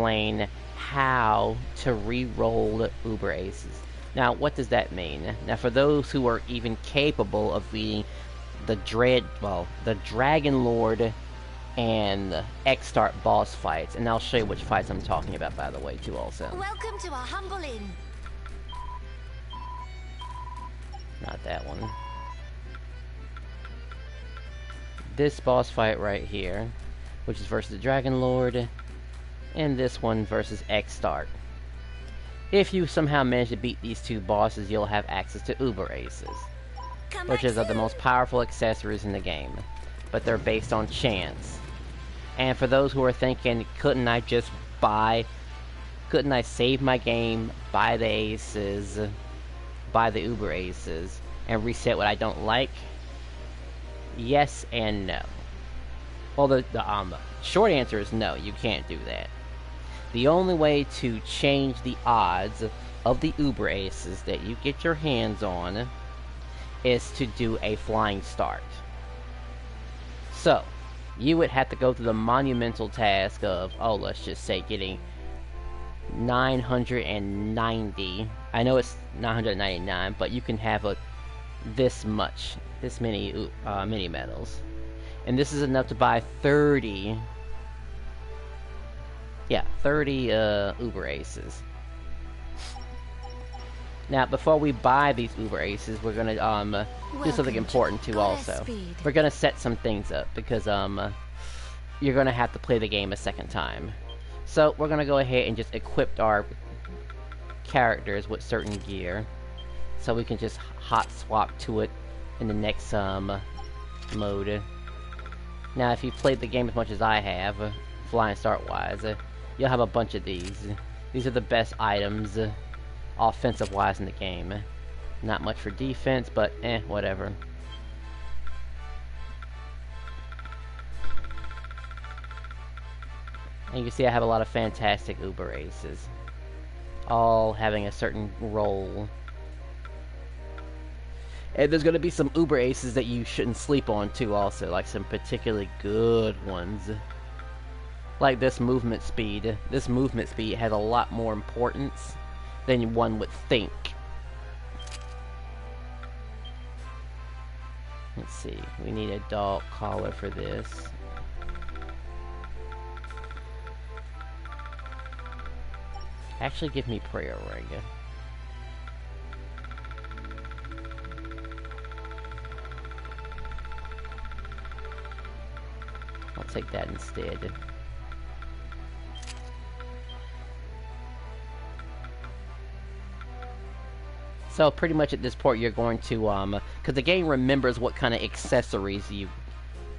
explain how to re-roll Uber Aces. Now, what does that mean? Now, for those who are even capable of beating the Dragon Lord and X-Start boss fights, and I'll show you which fights I'm talking about, by the way, too, also. Welcome to our humble inn. Not that one. This boss fight right here, which is versus the Dragon Lord, and this one versus X-Start. If you somehow manage to beat these two bosses, you'll have access to Uber Aces, which is the most powerful accessories in the game, but they're based on chance. And for those who are thinking, couldn't I save my game, buy the aces, buy the Uber Aces, and reset what I don't like? Yes and no. Well, the short answer is no, you can't do that. The only way to change the odds of the Uber Aces that you get your hands on is to do a flying start. So, you would have to go through the monumental task of, let's just say getting 990. I know it's 999, but you can have this many mini medals. And this is enough to buy 30 Uber Aces. Now, before we buy these Uber Aces, we're gonna do something important too. Also, we're gonna set some things up because you're gonna have to play the game a second time. So we're gonna go ahead and just equip our characters with certain gear, so we can just hot swap to it in the next mode. Now, if you've played the game as much as I have, flying start wise, you'll have a bunch of these. These are the best items, offensive-wise, in the game. Not much for defense, but whatever. And you can see I have a lot of fantastic Uber Aces, all having a certain role. And there's going to be some Uber Aces that you shouldn't sleep on too, also, like some particularly good ones. Like this movement speed. This movement speed has a lot more importance than one would think. Let's see, we need a dog collar for this. Actually, give me prayer ring. I'll take that instead. So pretty much at this point you're going to, because the game remembers what kind of accessories you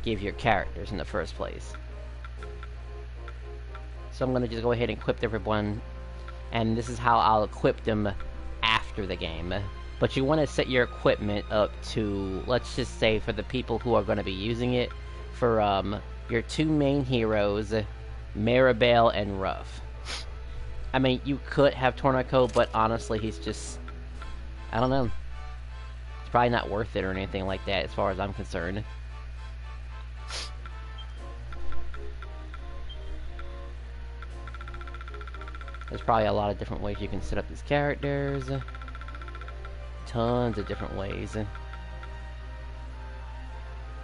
give your characters in the first place. So I'm going to just go ahead and equip everyone, and this is how I'll equip them after the game. But you want to set your equipment up to, let's just say for the people who are going to be using it, for your two main heroes, Maribel and Ruff. I mean, you could have Tornako, but honestly he's just, I don't know. It's probably not worth it or anything like that as far as I'm concerned. There's probably a lot of different ways you can set up these characters. Tons of different ways.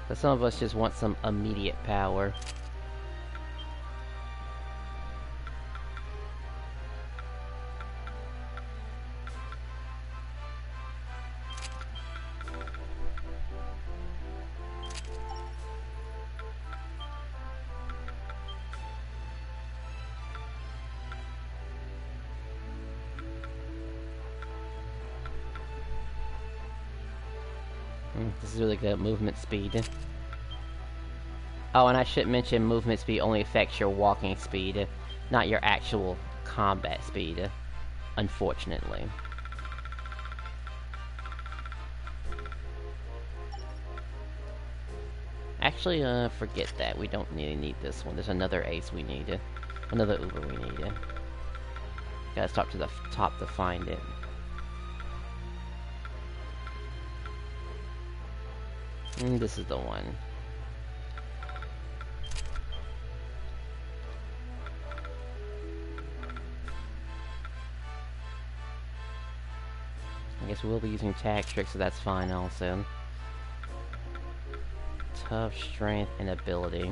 But some of us just want some immediate power. This is really good movement speed. Oh, and I should mention movement speed only affects your walking speed, not your actual combat speed, unfortunately. Actually, forget that. We don't really need this one. There's another ace we need. Another Uber we need. Gotta stop to the top to find it. This is the one. I guess we'll be using tag tricks, so that's fine also. Tough, strength, and ability.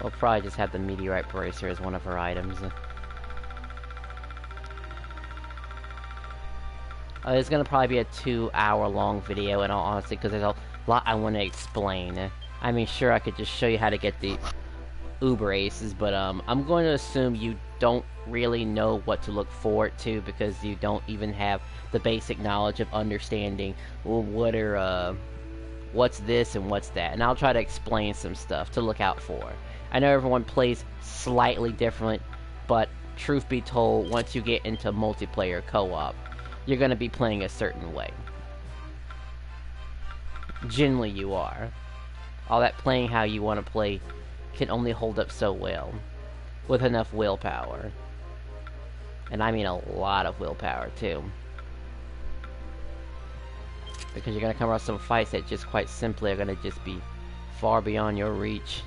We'll probably just have the meteorite bracer as one of her items. It's gonna probably be a 2-hour long video, in all honesty, because there's a lot I want to explain. I mean, sure, I could just show you how to get the Uber Aces, but I'm going to assume you don't really know what to look forward to, because you don't even have the basic knowledge of understanding, well, what's this and what's that. And I'll try to explain some stuff to look out for. I know everyone plays slightly different, but truth be told, once you get into multiplayer co-op, you're going to be playing a certain way. Generally you are. All that playing how you want to play can only hold up so well with enough willpower. And I mean a lot of willpower too. Because you're going to come across some fights that just quite simply are going to just be far beyond your reach.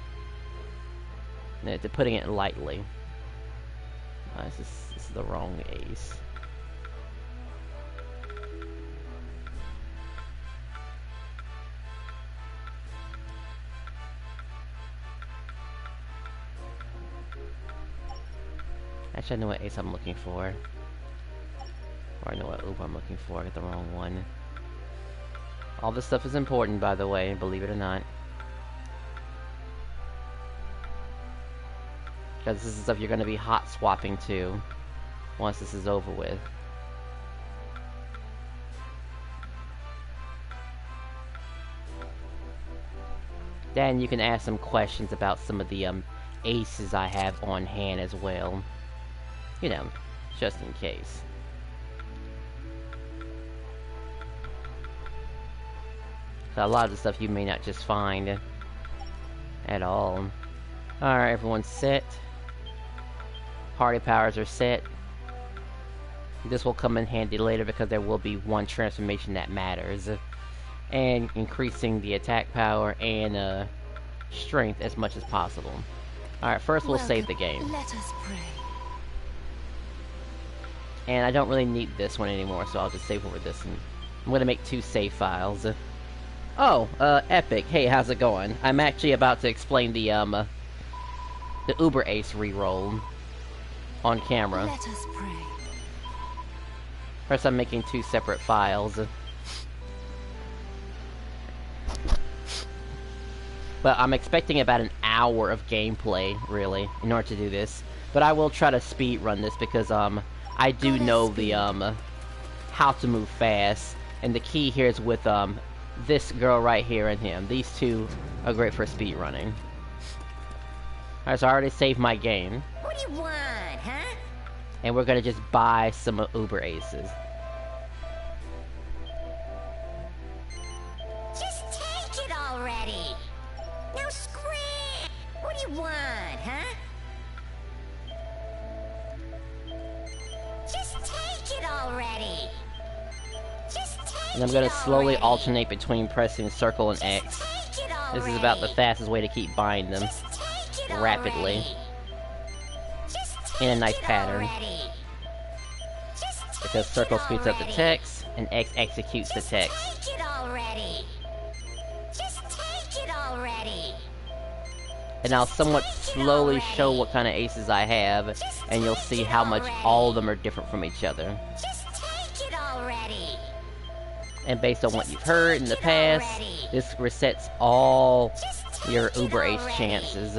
To putting it lightly. This is the wrong ace. Actually, I know what ace I'm looking for. Or I know what Uber I'm looking for. I got the wrong one. All this stuff is important, by the way, believe it or not. Because this is stuff you're going to be hot swapping to once this is over with. Then you can ask some questions about some of the aces I have on hand as well. You know, just in case. So a lot of the stuff you may not just find at all. Alright, everyone's set. Party powers are set. This will come in handy later because there will be one transformation that matters. And increasing the attack power and strength as much as possible. Alright, first we'll save the game. Let us pray. And I don't really need this one anymore, so I'll just save over this. And I'm gonna make 2 save files. Oh, Epic. Hey, how's it going? I'm actually about to explain the Uber Ace reroll on camera. Let us pray. First, I'm making 2 separate files. But I'm expecting about an hour of gameplay, really, in order to do this. But I will try to speed run this because I do know the how to move fast, and the key here is with this girl right here and him. These two are great for speed running. Alright, so I already saved my game. What do you want, huh? And we're gonna just buy some Uber Aces. Just take it already. Now scream. What do you want, huh? Just take it already. Just take And I'm gonna it slowly already. alternate between pressing circle and X. Take it This is already. about the fastest way to keep buying them Just take it rapidly. already. Just In a take nice it pattern. already. Just take Because circle it speeds up the already. text, and X executes the Just text. take it already. Just take it already. And I'll somewhat slowly show what kind of aces I have, and you'll see how much all of them are different from each other. Just take it already. And based on what you've heard in the past, this resets all your Uber Ace chances.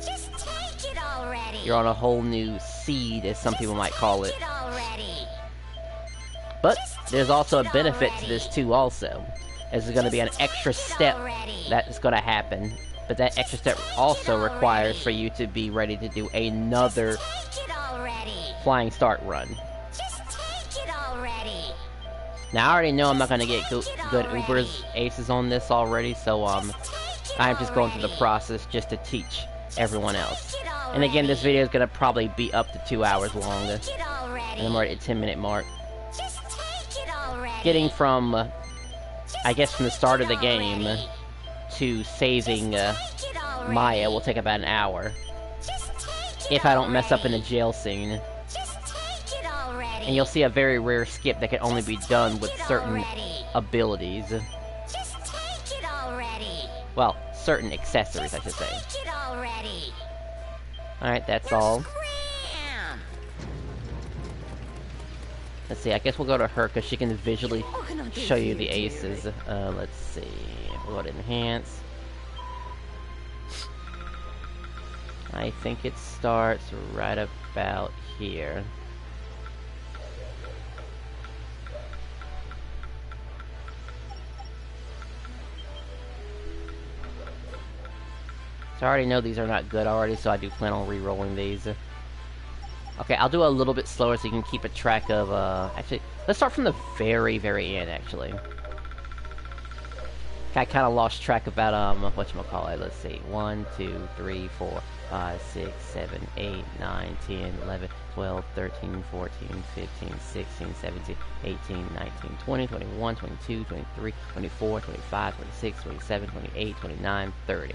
Just take it already. You're on a whole new seed, as some people might call it. Take it already. But there's also a benefit to this too also. There's going to be an extra step that's going to happen. But that extra step also requires for you to be ready to do another Take it already. flying start run. Just take it already. Now I already know I'm not going to get good Uber's Aces on this already, so I'm just going through the process just to teach everyone else. And again, this video is going to probably be up to 2 hours long, and I'm already at 10-minute mark. Just take it already. Getting from, I guess from the start of the game to saving Maya will take about an hour. Just take it If I don't mess up in already. the jail scene. Just take it already. And you'll see a very rare skip that can only be done with certain abilities. Just take it already. Well, certain accessories, I should say. Take it already. Alright, that's Now all. scram. Let's see, I guess we'll go to her because she can visually What can I do show for you you, the dearie? aces. Let's see. We'll go to enhance. I think it starts right about here. So I already know these are not good already, so I do plan on re-rolling these. Okay, I'll do a little bit slower so you can keep a track of, actually, let's start from the very, very end, actually. I kind of lost track about, whatchamacallit, let's see, 1, 2, 3, 4, 5, 6, 7, 8, 9, 10, 11, 12, 13, 14, 15, 16, 17, 18, 19, 20, 21, 22, 23, 24, 25, 26, 27, 28, 29, 30.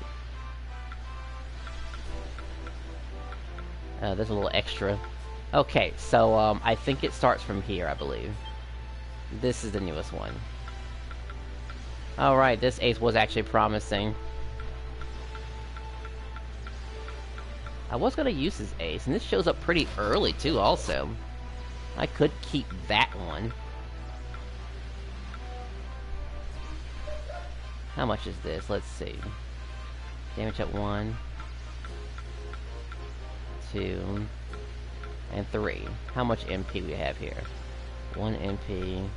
There's a little extra. Okay, so, I think it starts from here, I believe. This is the newest one. Alright, this ace was actually promising. I was gonna use his ace, and this shows up pretty early, too, also. I could keep that one. How much is this? Let's see. Damage at 1, 2, and 3. How much MP we have here? 1 MP.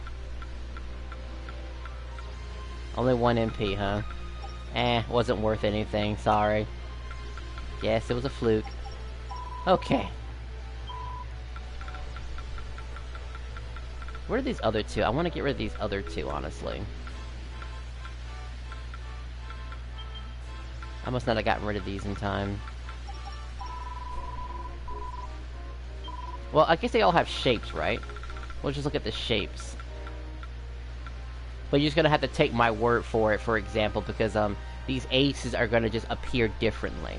Only 1 MP, huh? Wasn't worth anything, sorry. Yes, it was a fluke. Okay. Where are these other two? I want to get rid of these other two, honestly. I must not have gotten rid of these in time. Well, I guess they all have shapes, right? We'll just look at the shapes. But you're just gonna have to take my word for it, for example, because these aces are gonna just appear differently.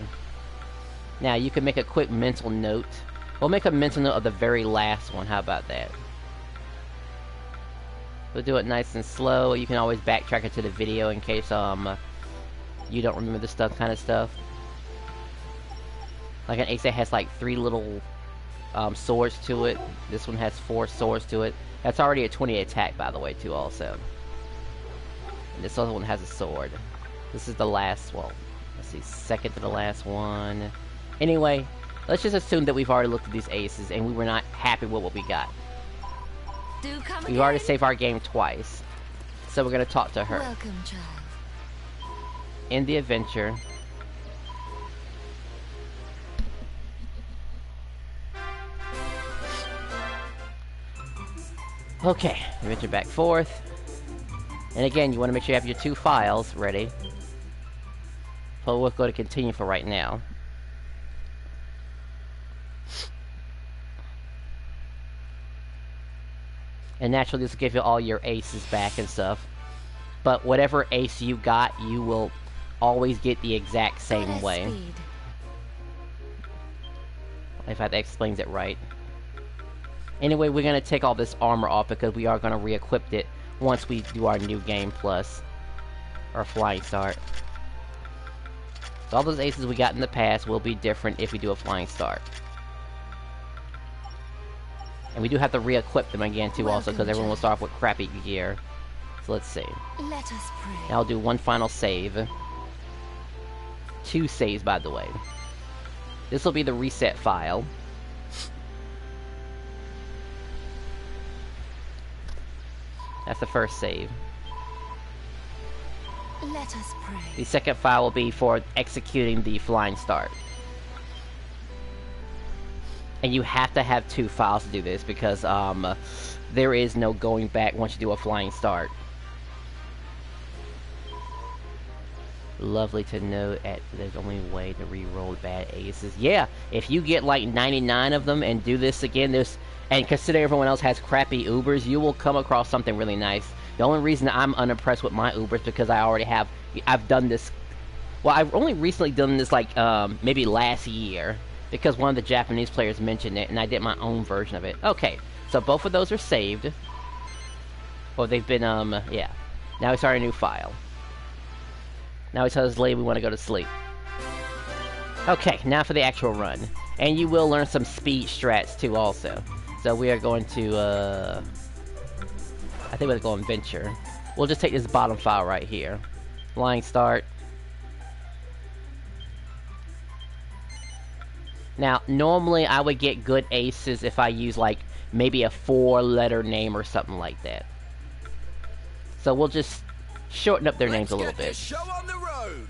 Now, you can make a quick mental note. We'll make a mental note of the very last one. How about that? We'll do it nice and slow. You can always backtrack it to the video in case you don't remember this kind of stuff. Like an ace that has like 3 little swords to it. This one has 4 swords to it. That's already a 20 attack, by the way, too, also. And this other one has a sword. This is the last, well, let's see, second to the last one. Anyway, let's just assume that we've already looked at these aces and we were not happy with what we got. Do come We've already saved our game twice. So we're going to talk to her. Welcome, child. End the adventure. Okay, adventure back forth. And again, you want to make sure you have your 2 files ready. But we'll go to continue for right now. And naturally, this will give you all your aces back and stuff. But whatever ace you got, you will always get the exact same way. If that explains it right. Anyway, we're going to take all this armor off because we are going to re-equip it once we do our new game plus. Our flying start. So all those aces we got in the past will be different if we do a flying start. And we do have to re-equip them again too, also, because everyone will start off with crappy gear. So let's see. Let us pray. Now I'll do one final save. 2 saves, by the way. This will be the reset file. That's the first save. Let us pray. The second file will be for executing the flying start. And you have to have 2 files to do this because there is no going back once you do a flying start. Lovely to know that there's only a way to re-roll bad aces. Yeah, if you get like 99 of them and do this again, and consider everyone else has crappy Ubers, you will come across something really nice. The only reason I'm unimpressed with my Ubers because I've done this Well, I've only recently done this, like, maybe last year, because one of the Japanese players mentioned it, and I did my own version of it. Okay, so both of those are saved. Well, they've been, yeah. Now we start a new file. Now he tells us later we want to go to sleep. Okay, now for the actual run. And you will learn some speed strats, too, also. So we are going to, I think we're going to venture. We'll just take this bottom file right here. Flying start. Now, normally I would get good aces if I use, like, maybe a 4-letter name or something like that. So we'll just shorten up their names a little bit. Show on the road.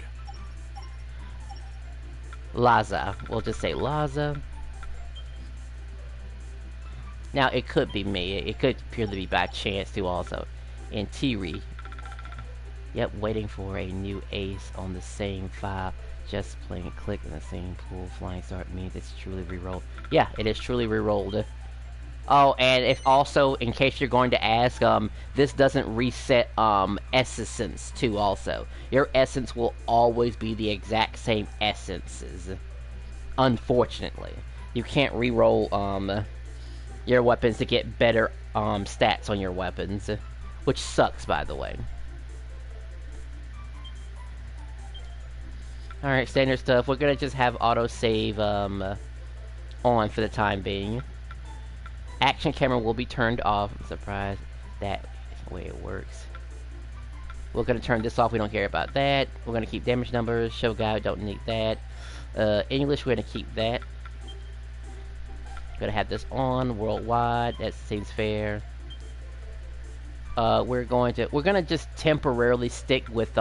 Laza. We'll just say Laza. Now, it could be me. It could appear to be by chance, too, also. And Tiri. Yep, waiting for a new ace on the same file. Just playing click in the same pool. Flying start means it's truly rerolled. Yeah, it is truly rerolled. Oh, and if also, in case you're going to ask, this doesn't reset, essence, too, also. Your essence will always be the exact same essences. Unfortunately. You can't reroll, your weapons to get better, stats on your weapons. Which sucks, by the way. Alright, standard stuff. We're gonna just have autosave, on for the time being. Action camera will be turned off. I'm surprised that is the way it works. We're gonna turn this off. We don't care about that. We're gonna keep damage numbers. Show guide. Don't need that. English. We're gonna keep that. Gonna have this on worldwide. That seems fair. We're gonna just temporarily stick with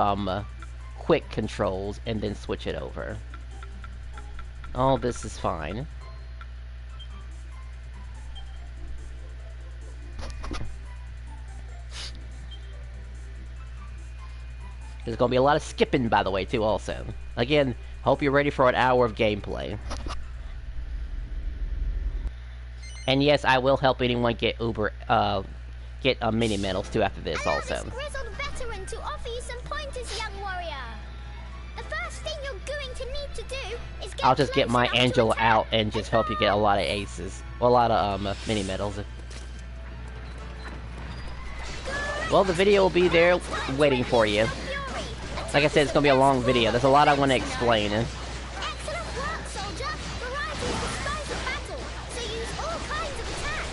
quick controls and then switch it over. All this is fine. There's gonna be a lot of skipping, by the way, too, also. Again, hope you're ready for an hour of gameplay. And yes, I will help anyone get mini medals, too, after this, also. Grizzled veteran to offer you some pointers, young warrior. The first thing you're going to need to do is get I'll just get my Angela out and just help you get a lot of aces. Or a lot of, mini medals. Well, the video will be there waiting for you. Like I said, it's gonna be a long video. There's a lot I want to explain. Excellent work, soldier. Variety is the spice of battle, so use all kinds of attacks.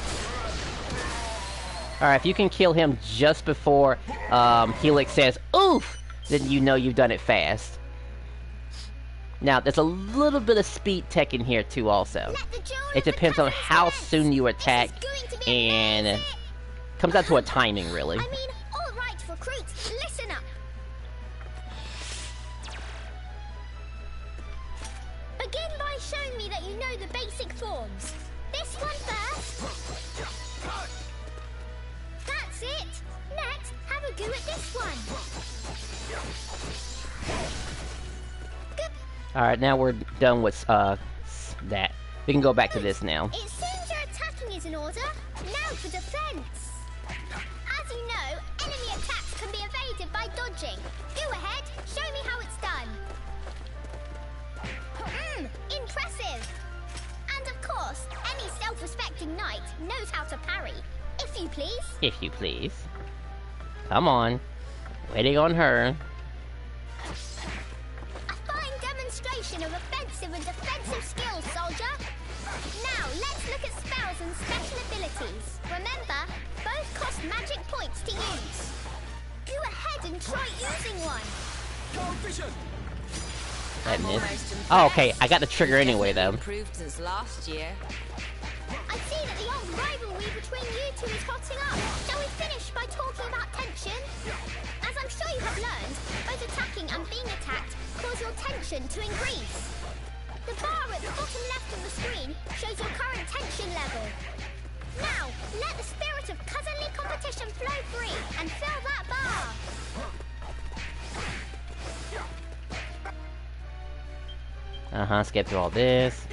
Alright, if you can kill him just before Helix says, "Oof!" then you know you've done it fast. Now, there's a little bit of speed tech in here too, also. It depends on how soon you attack, and it comes down to a timing, really. I mean, all right, recruits, listen up. Begin by showing me that you know the basic forms. This one first. That's it. Next, have a go at this one. Alright, now we're done with that. We can go back to this now. It seems your attacking is in order. Now for defense. As you know, enemy attacks can be evaded by dodging. Go ahead, show me how it's done. Impressive. And of course, any self-respecting knight knows how to parry. If you please. If you please. Come on. Waiting on her. A fine demonstration of offensive and defensive skills, soldier. Now, let's look at spells and special abilities. Remember, both cost magic points to use. Go ahead and try using one. That missed. Oh, okay. I got the trigger anyway, though. Improved since last year. I see that the old rivalry between you two is hotting up. Shall we finish by talking about tension? As I'm sure you have learned, both attacking and being attacked cause your tension to increase. The bar at the bottom left of the screen shows your current tension level. Now, let the spirit of cousinly competition flow free and fill that bar. Uh-huh, skip through all this.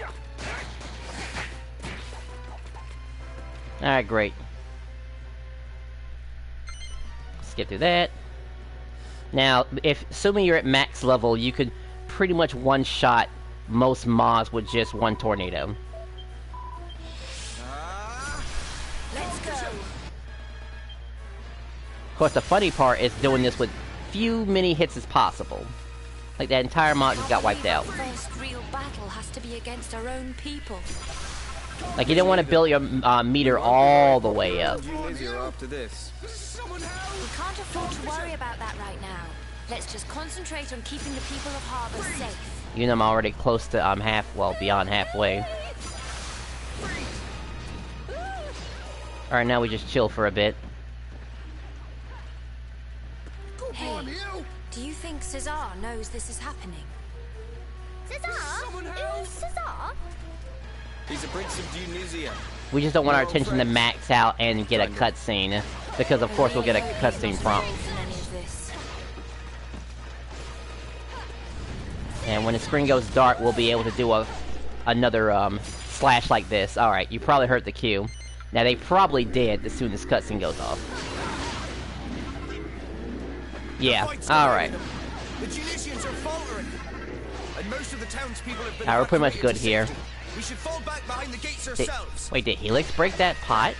Alright, great. Skip through that. Now, assuming you're at max level, you could pretty much one-shot most mobs with just one tornado. Let's go. Of course, the funny part is doing this with few many hits as possible. Like that entire mob just got wiped out. First real battle has to be against our own people. Like you don't want to build your meter all the way up. We can't afford to worry about that right now. Let's just concentrate on keeping the people of Harbor safe. You know I'm already close to beyond halfway. Alright, now we just chill for a bit. Hey, do you think Cesar knows this is happening? Cesar? Who's Cesar? He's a prince of Tunisia. We just don't want our attention to max out and get a cutscene, because of course we'll get a cutscene prompt. And when the screen goes dark, we'll be able to do another slash like this. Alright, you probably heard the cue. Now they probably did as soon as cutscene goes off. Yeah, alright. The Tunisians are faltering, and most of the townspeople have been Alright, we're pretty much good here. We should fall back behind the gates ourselves. Wait, did Helix break that pot?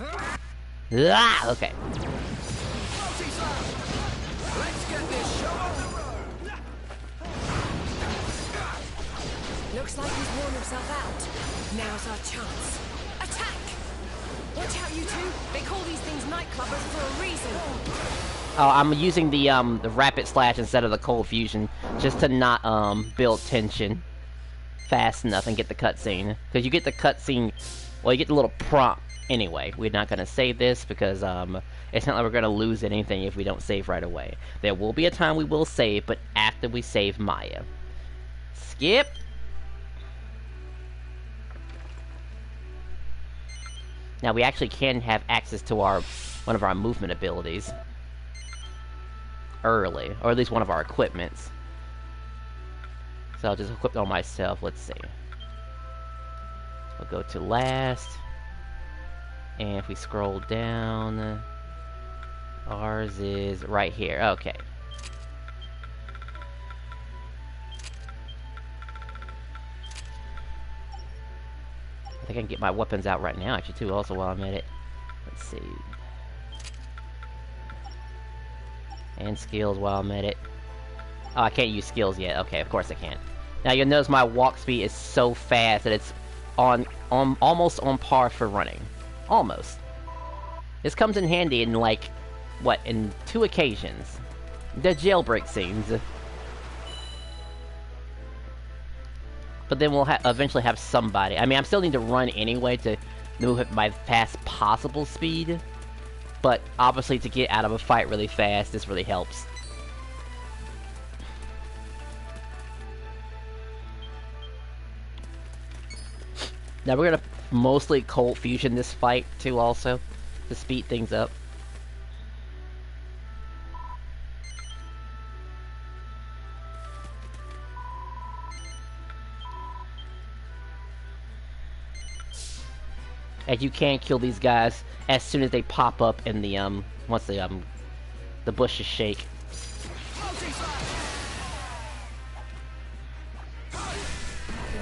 Ah, okay. Let's get this show on. Looks like he's worn himself out. Now's our chance. Attack! Watch out, you two. They call these things nightclubbers for a reason. Oh, I'm using the rapid slash instead of the cold fusion, just to not build tension fast enough and get the cutscene. Because you get the cutscene, well, you get the little prompt anyway. We're not gonna save this because it's not like we're gonna lose anything if we don't save right away. There will be a time we will save, but after we save Maya. Skip. Now we actually can have access to one of our movement abilities early, or at least one of our equipments. So I'll just equip it on myself. Let's see. We'll go to last, and if we scroll down, ours is right here. Okay. I think I can get my weapons out right now, actually, too, also, while I'm at it. Let's see. And skills while I'm at it. Oh, I can't use skills yet. Okay, of course I can't. Now, you'll notice my walk speed is so fast that it's almost on par for running. Almost. This comes in handy in, like, what, in 2 occasions. The jailbreak scenes. But then we'll eventually have somebody. I mean, I'm still need to run anyway to move at my fast possible speed. But obviously to get out of a fight really fast, this really helps. Now we're gonna mostly cold fusion this fight too also, to speed things up. And you can kill these guys as soon as they pop up in the once the bushes shake. It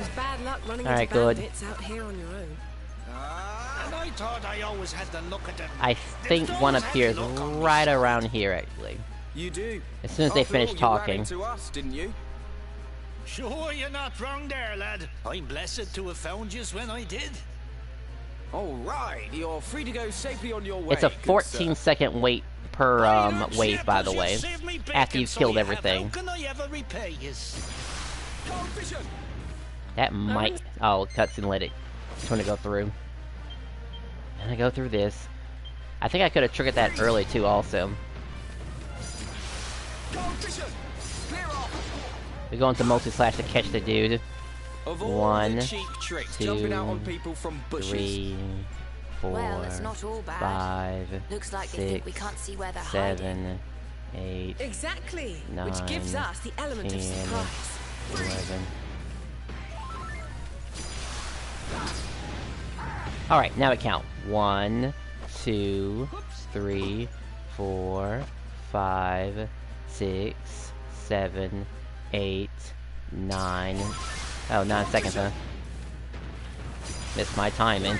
was bad luck running All right, into good. bandits out here on your own. And I thought I always had to look at them. I think one appears right around here, actually. You do. As soon as they finish talking. To us, didn't you? Sure, you're not wrong there, lad. I'm blessed to have found you when I did. All right, you're free to go safely on your way. It's a good 14-second wait per wave, by the way, after you've killed everything. How can I ever repay yous? That might... Oh, cutscene let it... It's going to go through. And I go through this. I think I could have triggered that early, too, also. We go into multi-slash to catch the dude. Of all 1, the cheap tricks, 2, jumping out on people from bushes. 3, 4, Well, it's not all bad. 5, Looks like 6, they think we can't see where they're 7, 8, Exactly, 9, which gives us the element 10, of surprise. 11. Alright, now we count. 1, 2, 3, 4, 5, 6, 7, 8, 9. Oh, 9 seconds, huh? Missed my timing.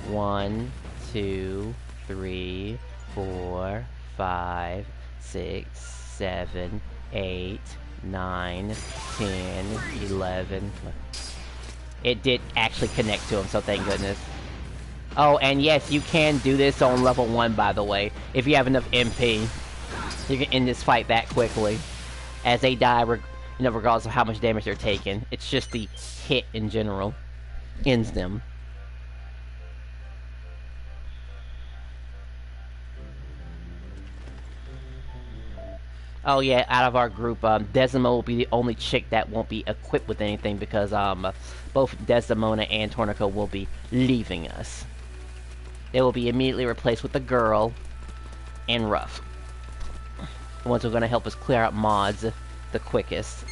1, 2, 3, 4, 5, 6, 7, 8, 9, 10, 11. It did actually connect to him, so thank goodness. Oh, and yes, you can do this on level 1, by the way. If you have enough MP, you can end this fight that quickly. As they die, regardless of how much damage they're taking. It's just the hit in general ends them. Oh yeah, out of our group, Desimo will be the only chick that won't be equipped with anything because both Desdemona and Tornico will be leaving us. They will be immediately replaced with the girl and Ruff. The ones who are going to help us clear out mods the quickest.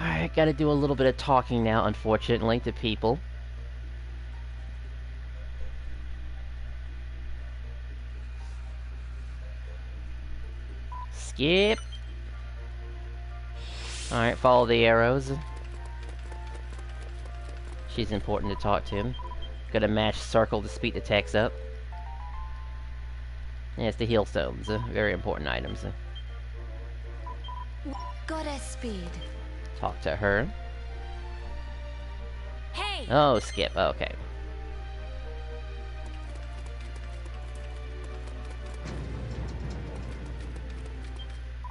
Alright, gotta do a little bit of talking now, unfortunately, to people. Skip. Alright, follow the arrows. She's important to talk to. Gotta mash circle to speed the text up. Yeah, it's the heal stones. Very important items. Goddess speed. Talk to her. Hey! Oh, skip. Okay.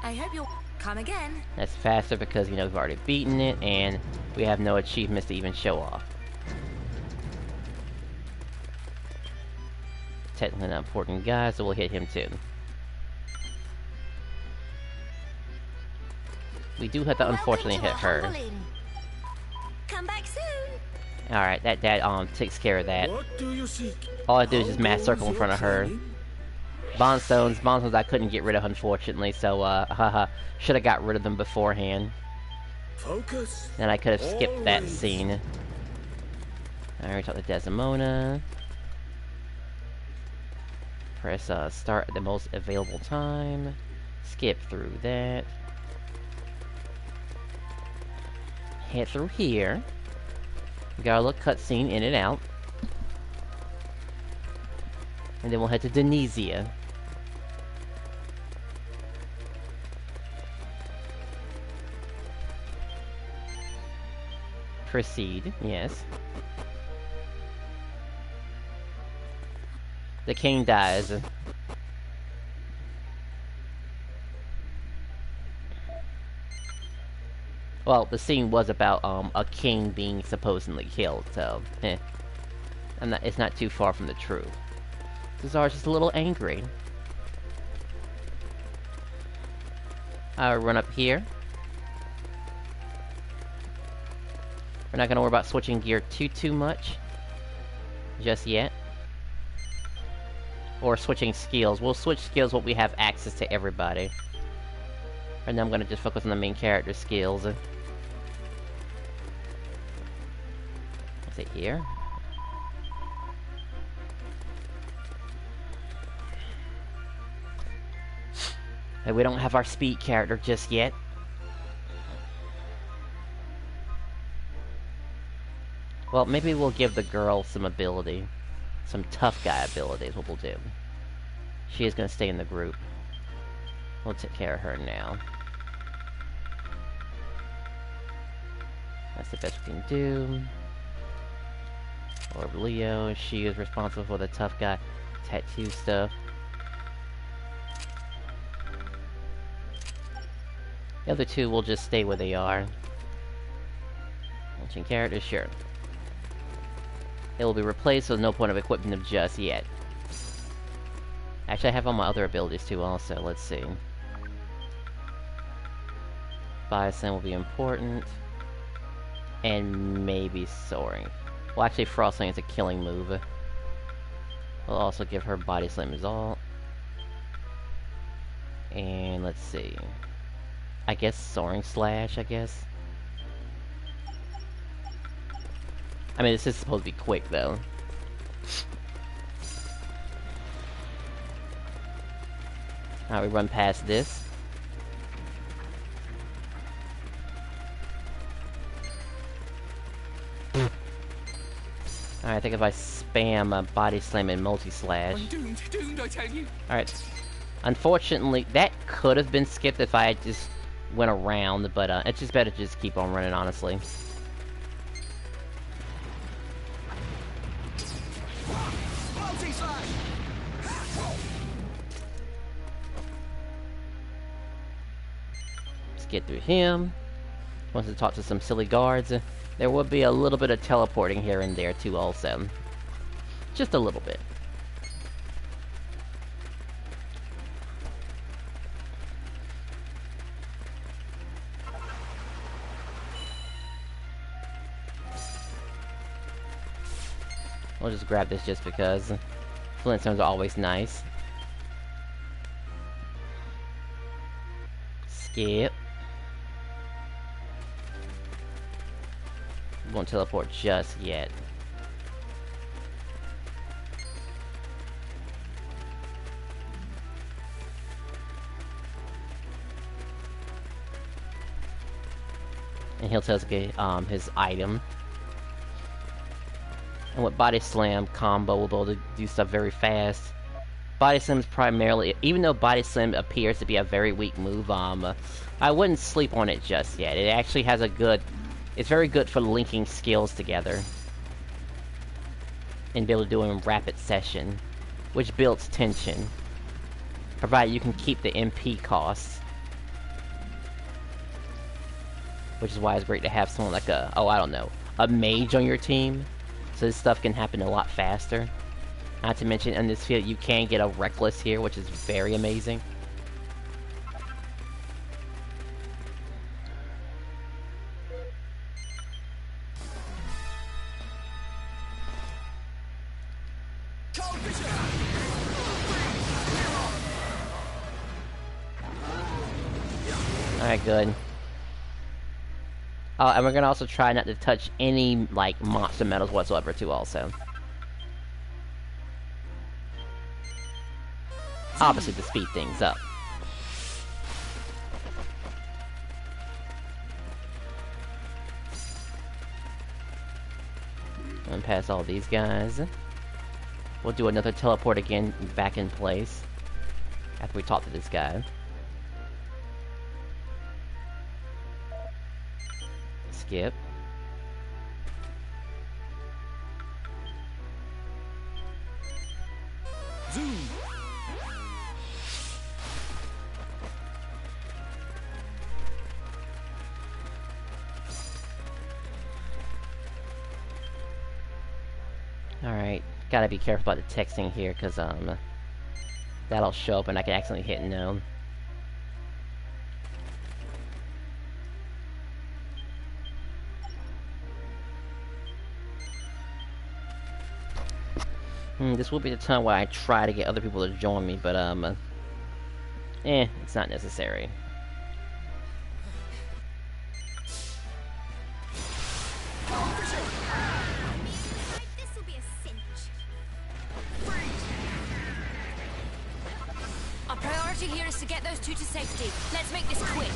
I hope you'll come again. That's faster because, you know, we've already beaten it, and we have no achievements to even show off. Technically not important guy, so we'll hit him too. We do have to unfortunately hit her. Come back soon. Alright, that takes care of that. What do you seek? All I do is just mass circle in front of her. Bondstones I couldn't get rid of, unfortunately, so, haha. Should have got rid of them beforehand. Focus. Then I could have skipped that scene. Alright, talk to Desdemona. Press, start at the most available time. Skip through that. Head through here. We got a little cutscene in and out. And then we'll head to Denizia. Proceed, yes. The king dies. Well, the scene was about a king being supposedly killed, so it's not too far from the truth. Cesar's just a little angry. I'll run up here. We're not gonna worry about switching gear too much just yet. Or switching skills. We'll switch skills when we have access to everybody. And then I'm gonna just focus on the main character skills. Is it here? And we don't have our speed character just yet. Well, maybe we'll give the girl some ability. Some tough guy ability is what we'll do. She is gonna stay in the group. We'll take care of her now. That's the best we can do. Or Leo, she is responsible for the tough guy tattoo stuff. The other two will just stay where they are. Launching characters, sure. They will be replaced, so no point of equipping them just yet. Actually, I have all my other abilities too also, let's see. Bison will be important. And maybe soaring. Well, actually, Frosting is a killing move. We'll also give her Body Slam as all. And let's see. I guess Soaring Slash, I guess. I mean, this is supposed to be quick, though. Alright, we run past this. Alright, I think if I spam a Body Slam and Multi-Slash... I'm doomed, I tell you. Alright. Unfortunately, that could have been skipped if I had just went around, but it's just better to just keep on running, honestly. Let's get through him. Wants to talk to some silly guards. There will be a little bit of teleporting here and there, too, also. Just a little bit. We'll just grab this just because. Flintstones are always nice. Skip. Won't teleport just yet. And he'll tell us his item. And with Body Slam combo, we'll be able to do stuff very fast. Body Slam is primarily, even though Body Slam appears to be a very weak move, I wouldn't sleep on it just yet. It actually has a good, it's very good for linking skills together. And be able to do it in rapid session, which builds tension. Provided you can keep the MP costs. Which is why it's great to have someone like a, oh I don't know, a mage on your team. So this stuff can happen a lot faster. Not to mention, in this field, you can get a Reckless here, which is very amazing. Alright, good. And we're gonna also try not to touch any, like, monster metals whatsoever, too, also. Obviously, to speed things up. And pass all these guys. We'll do another teleport again, back in place. After we talk to this guy. Skip. Zoom. Alright, gotta be careful about the texting here, cause that'll show up and I can accidentally hit no. This will be the time where I try to get other people to join me, but it's not necessary. This'll be a cinch. Our priority here is to get those two to safety. Let's make this quick.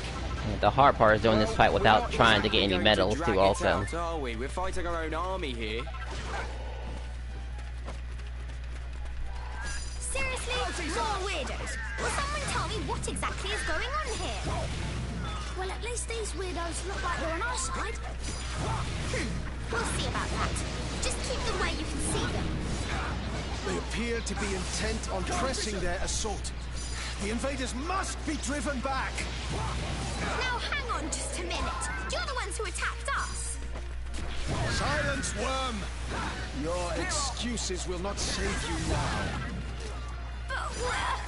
The hard part is doing this fight without trying to get any medals, too, also. Are we? We're fighting our own army here. Seriously? More weirdos? Will someone tell me what exactly is going on here? Well, at least these weirdos look like they're on our side. We'll see about that. Just keep them where you can see them. They appear to be intent on pressing their assault. The invaders must be driven back. Now hang on just a minute. You're the ones who attacked us. Silence, worm! Your excuses will not save you now. But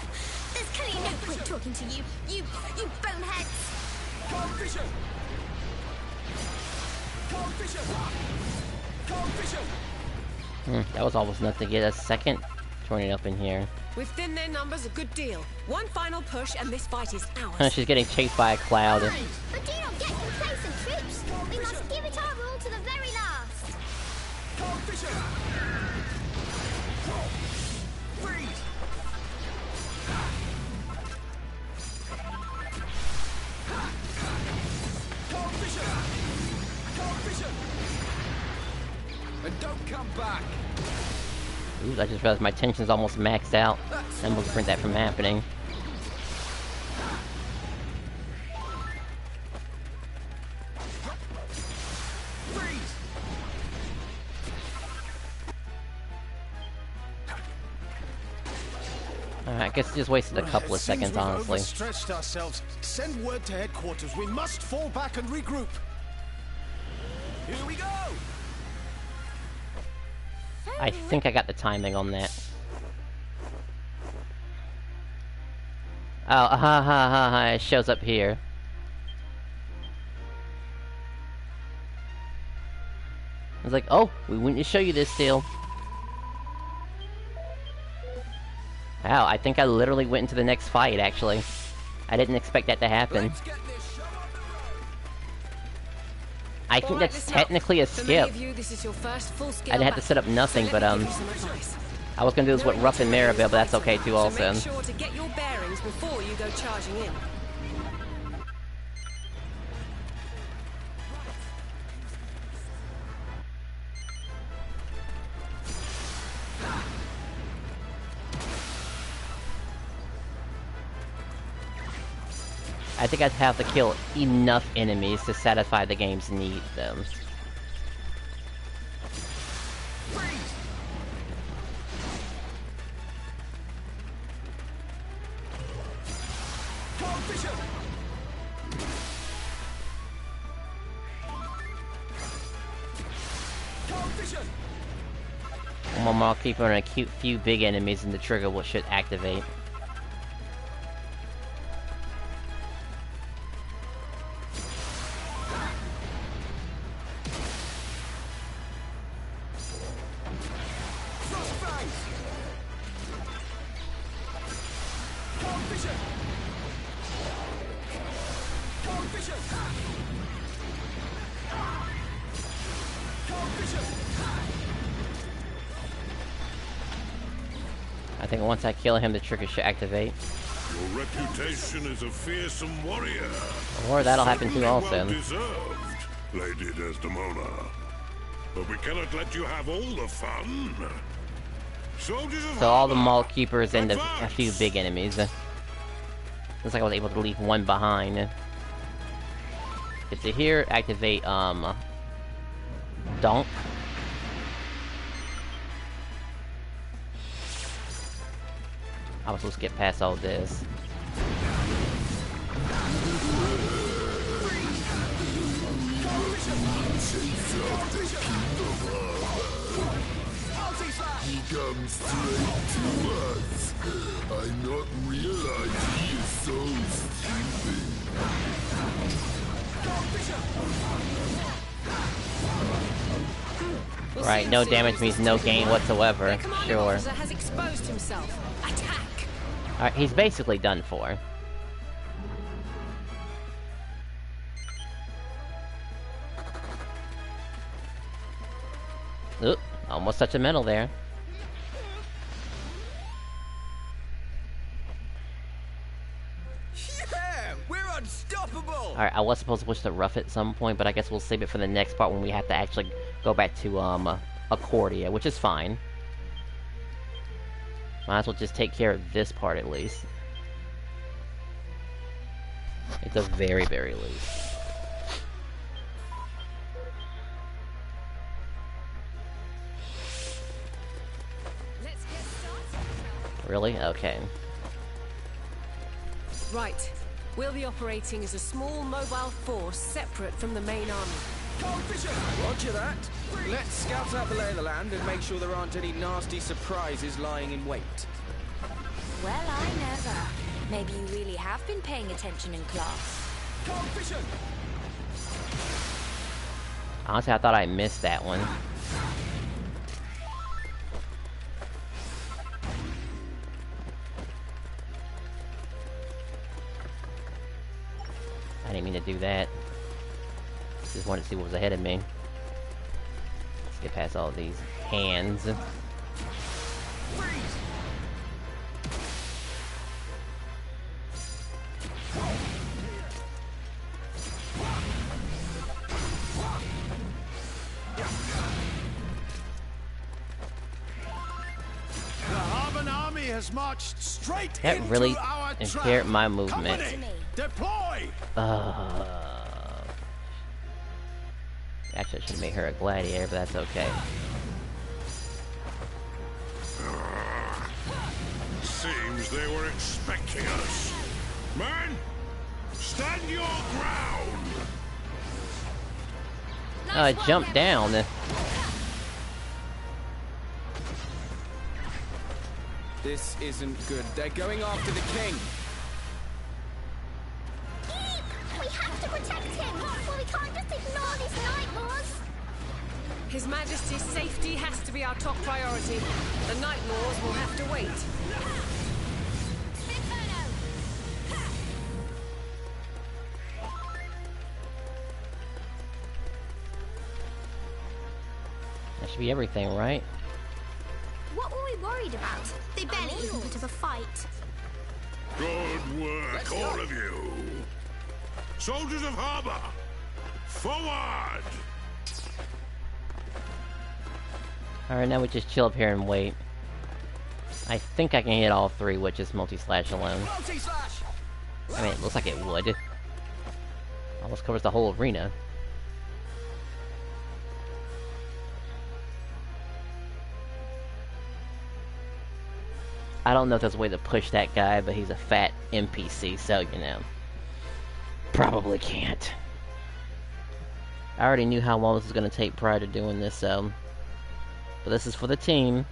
there's clearly no point talking to you. You boneheads. Cold Fisher! Cold Fisher! Cold Fisher! That was almost enough to get a second Joining up in here. We've thinned their numbers a good deal. One final push and this fight is ours. She's getting chased by a cloud. But do not get complacent, troops. We must give it our all to the very last. Freeze! Cold vision! Cold vision! And don't come back! Ooh, I just realized my tension's almost maxed out. I'm gonna prevent that from happening. Freeze! I guess just wasted a couple of seconds, honestly. Stretched ourselves. Send word to headquarters. We must fall back and regroup. Here we go! I think I got the timing on that. Oh, ha ha ha ha, it shows up here. I was like, oh, we went to show you this deal. Wow, I think I literally went into the next fight, actually. I didn't expect that to happen. Let's get this show on the road. I think that's technically a skip. I'd have to set up nothing, but I was gonna do this with Ruff and Maribel, but that's okay too also. Make sure to get your bearings before you go charging in. I think I'd have to kill enough enemies to satisfy the game's need, though. One more keeper and a few big enemies, and the trigger should activate. I think once I kill him, the trigger should activate. Your reputation as a fearsome warrior. Or that'll happen too also. Well deserved, Lady Desdemona. But we cannot let you have all the fun. Soldiers of So all the Harlem, mall keepers and a advance! few big enemies. Looks like I was able to leave one behind. Get to here, activate, Donk. I was supposed to get past all this. He comes straight to us. I not realize he is so stupid. Right, no damage means no gain whatsoever. Sure. Has exposed himself. Attack! Alright, he's basically done for. Oop, almost touched a metal there. Yeah, we're unstoppable. Alright, I was supposed to push the rough at some point, but I guess we'll save it for the next part when we have to actually go back to, Accordia, which is fine. Might as well just take care of this part at least. At the very, very least. Let's get started. Really? Okay. Right. We'll be operating as a small mobile force separate from the main army. Roger that. Let's scout out the lay of the land and make sure there aren't any nasty surprises lying in wait. Well, I never. Maybe you really have been paying attention in class. Honestly, I thought I missed that one. I didn't mean to do that. Just wanted to see what was ahead of me. Let's get past all these hands. Has marched straight that into really our impaired trap. my movement. Company, deploy! Actually, I should have made her a gladiator, but that's okay. Seems they were expecting us. Man, stand your ground! Jump down. This isn't good. They're going after the king. We have to protect him! Well, we can't just ignore these Night Lords! His Majesty's safety has to be our top priority. The Night Lords will have to wait. That should be everything, right? What were we worried about? They barely even put up a fight. Good work, all of you. Soldiers of Harbor, forward! Alright, now we just chill up here and wait. I think I can hit all three with just multi-slash alone. I mean, it looks like it would. Almost covers the whole arena. I don't know if there's a way to push that guy, but he's a fat NPC, so, you know. Probably can't. I already knew how long this was going to take prior to doing this, so... But this is for the team,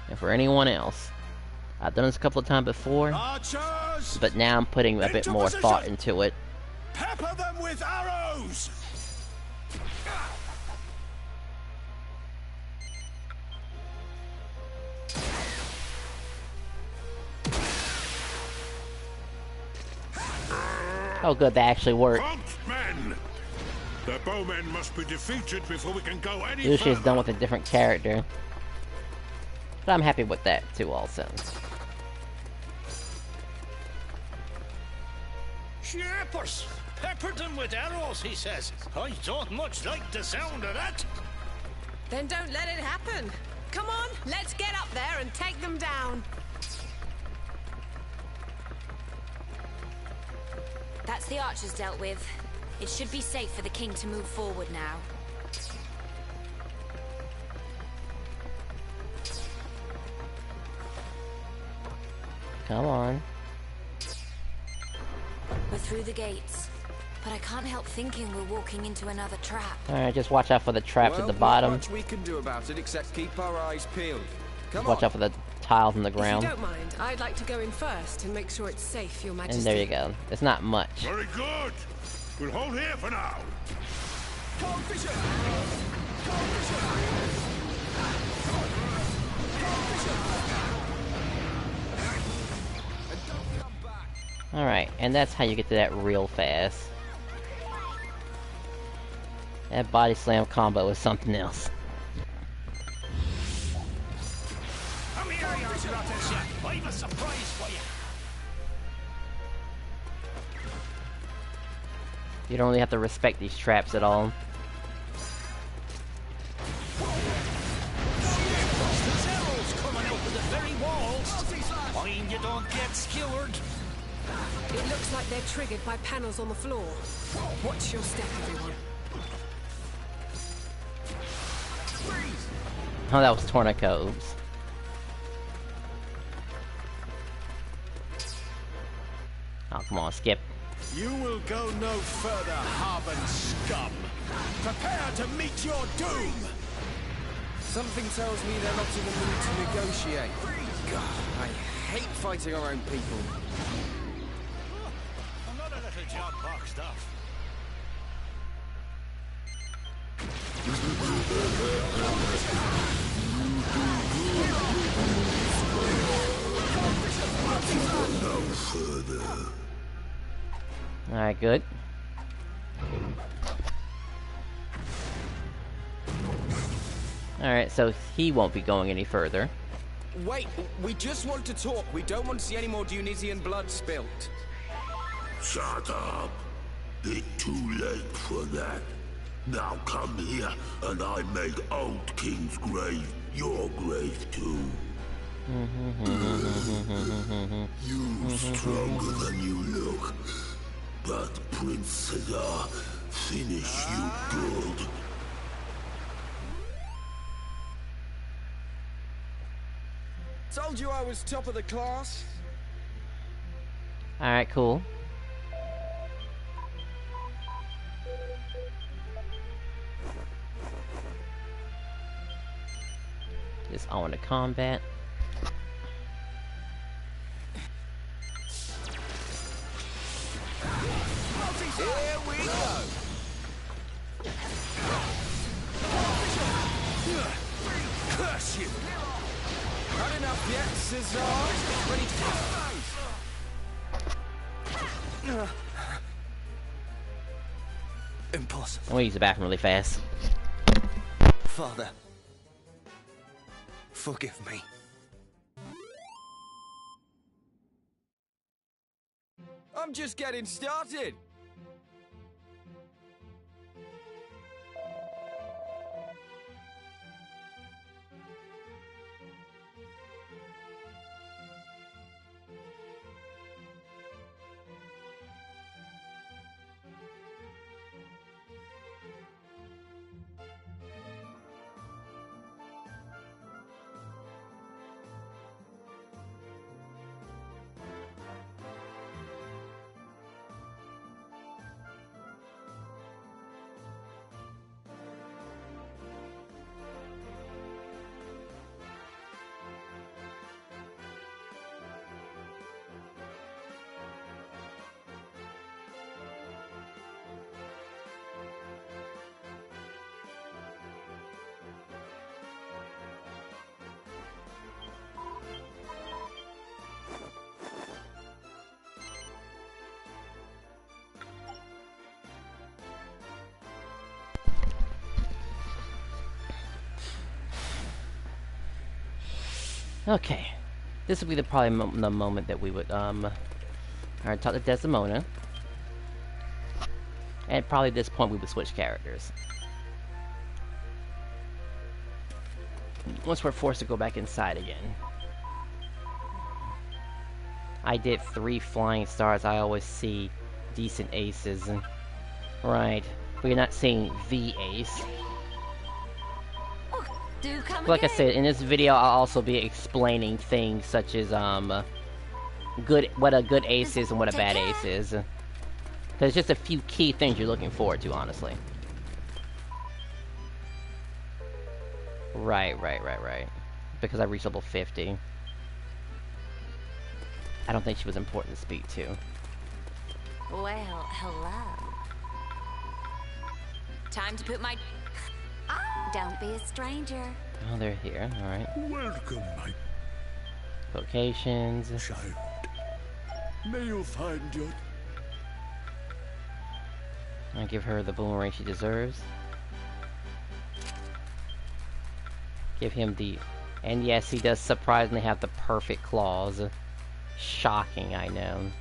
and for anyone else. I've done this a couple of times before, Archers, but now I'm putting a bit more thought into it. pepper them with arrows! Oh good, that actually worked. Men! The bowmen must be defeated before we can go any Usually it's further. done with a different character. But I'm happy with that too also. Shippers! Peppered them with arrows, he says. I don't much like the sound of that. Then don't let it happen. Come on, let's get up there and take them down. That's the archers dealt with. It should be safe for the king to move forward now. Come on. We're through the gates, but I can't help thinking we're walking into another trap. Alright, just watch out for the traps at the Not bottom. much we can do about it except keep our eyes peeled. Come Watch on. out for the tiles in the If you ground. don't mind, I'd like to go in first and make sure it's safe, Your Majesty. And there you go. It's not much. Very good. We'll hold here for now. Cold vision! Cold vision! Alright, and that's how you get to that real fast. That body slam combo is something else. Come here, you rotters. I've a surprise for you. You don't really have to respect these traps at all. There's arrows coming out of the very walls. Mind you don't get skewered. It looks like they're triggered by panels on the floor. Watch your step, everyone. Oh, that was Tornico. Oops. Oh, come on, skip. You will go no further, Harben scum. Prepare to meet your doom! Something tells me they're not in the mood to negotiate. God, I hate fighting our own people. Another little job boxed off. No further. Alright, good. Alright, so he won't be going any further. Wait, we just want to talk. We don't want to see any more Dionysian blood spilt. Shut up. It's too late for that. Now come here, and I make Old King's grave your grave too. You stronger than you look, but Prince Cedar finish you good. Told you I was top of the class. Alright, cool. Just on to combat. Here we go. Curse you! Not enough yet, Cesar. Ready to Impossible. I'm gonna use the bathroom really fast. Father, forgive me. I'm just getting started. Okay. This would be the probably the moment that we would, alright, talk to Desdemona. And probably at this point we would switch characters. Once we're forced to go back inside again. I did 3 flying stars. I always see decent aces. Right. But you're not seeing the ace. Do come Like I again. said, in this video I'll also be explaining things such as, what a good ace is and what a bad ace is. There's just a few key things you're looking forward to, honestly. Right. Because I reached level 50. I don't think she was important to speak to. Well, hello. Time to put my... Don't be a stranger. Oh, they're here. Alright. Welcome, my Vocations. child. May you find your... I give her the boomerang she deserves. Give him the... And yes, he does surprisingly have the perfect claws. Shocking, I know.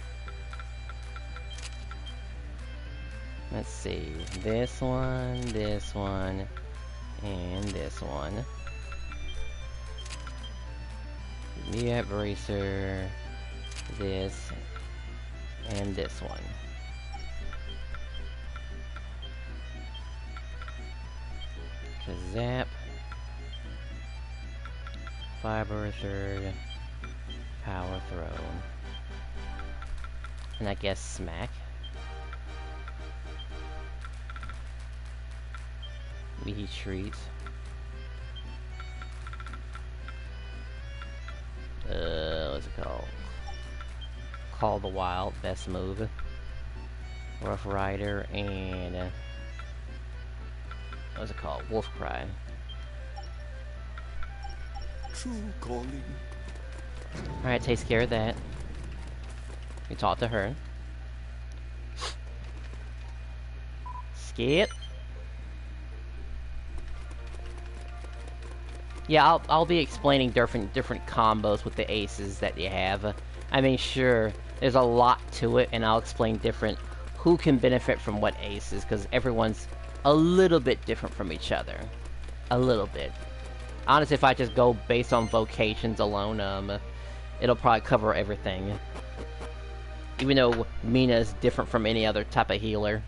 Let's see. This one, and this one. Yeah, bracer. This. And this one. Zap. Fiber third. Power throw. And I guess smack. Retreat. What's it called? Call the Wild, best move. Rough Rider and what's it called? Wolf Cry. True calling. Alright, takes care of that. We talk to her. Skip. Yeah, I'll be explaining different combos with the aces that you have. I mean, sure, there's a lot to it, and I'll explain who can benefit from what aces, because everyone's a little bit different from each other. A little bit. Honestly, if I just go based on vocations alone, it'll probably cover everything. Even though Mina is different from any other type of healer.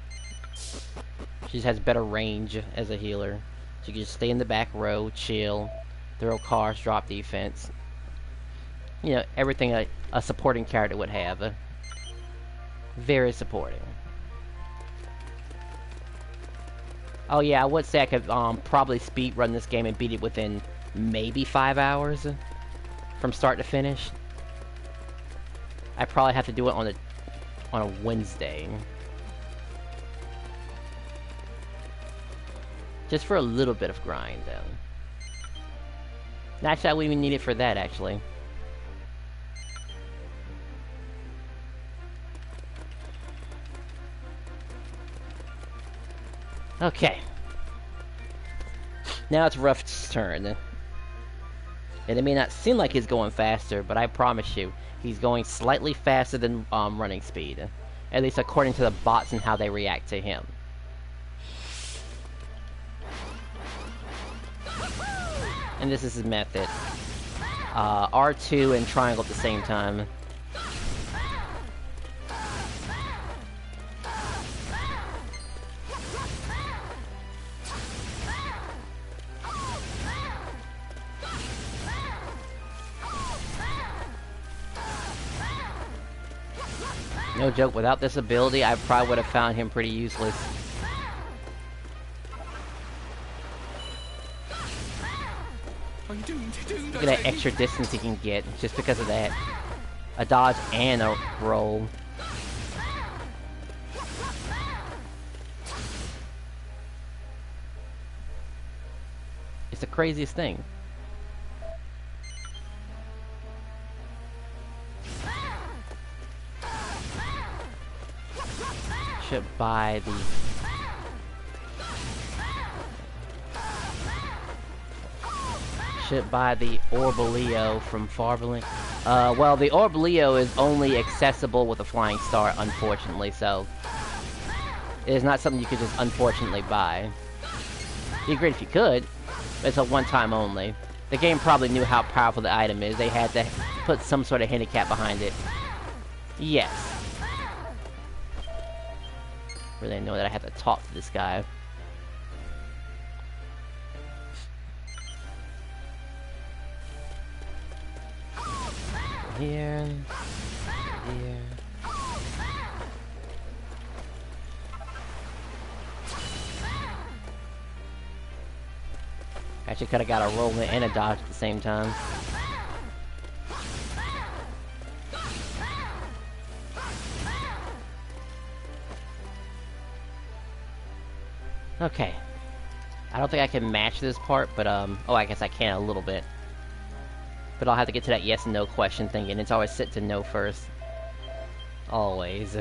She just has better range as a healer. She can just stay in the back row, chill, throw cars, drop defense. You know, everything a supporting character would have. Very supporting. Oh yeah, I would say I could probably speed run this game and beat it within maybe 5 hours from start to finish. I probably have to do it on a Wednesday. Just for a little bit of grind, though. Actually, I wouldn't even need it for that, actually. Okay. Now it's Ruff's turn. And it may not seem like he's going faster, but I promise you, he's going slightly faster than running speed. At least according to the bots and how they react to him. And this is his method. R2 and triangle at the same time. No joke, without this ability, I probably would have found him pretty useless. Look at that extra distance he can get, just because of that. A dodge and a roll. It's the craziest thing. Should buy the... Should buy the Orbaleo from Farberlin. Well, the Orbaleo is only accessible with a Flying Star, unfortunately, so... It is not something you could just unfortunately buy. It'd be great if you could, but it's a one-time only. The game probably knew how powerful the item is. They had to put some sort of handicap behind it. Yes. Really know that I have to talk to this guy. Here. Here. Actually could have got a roll and a dodge at the same time. Okay. I don't think I can match this part, but oh, I guess I can a little bit. But I'll have to get to that yes and no question thing, and it's always set to no first. Always.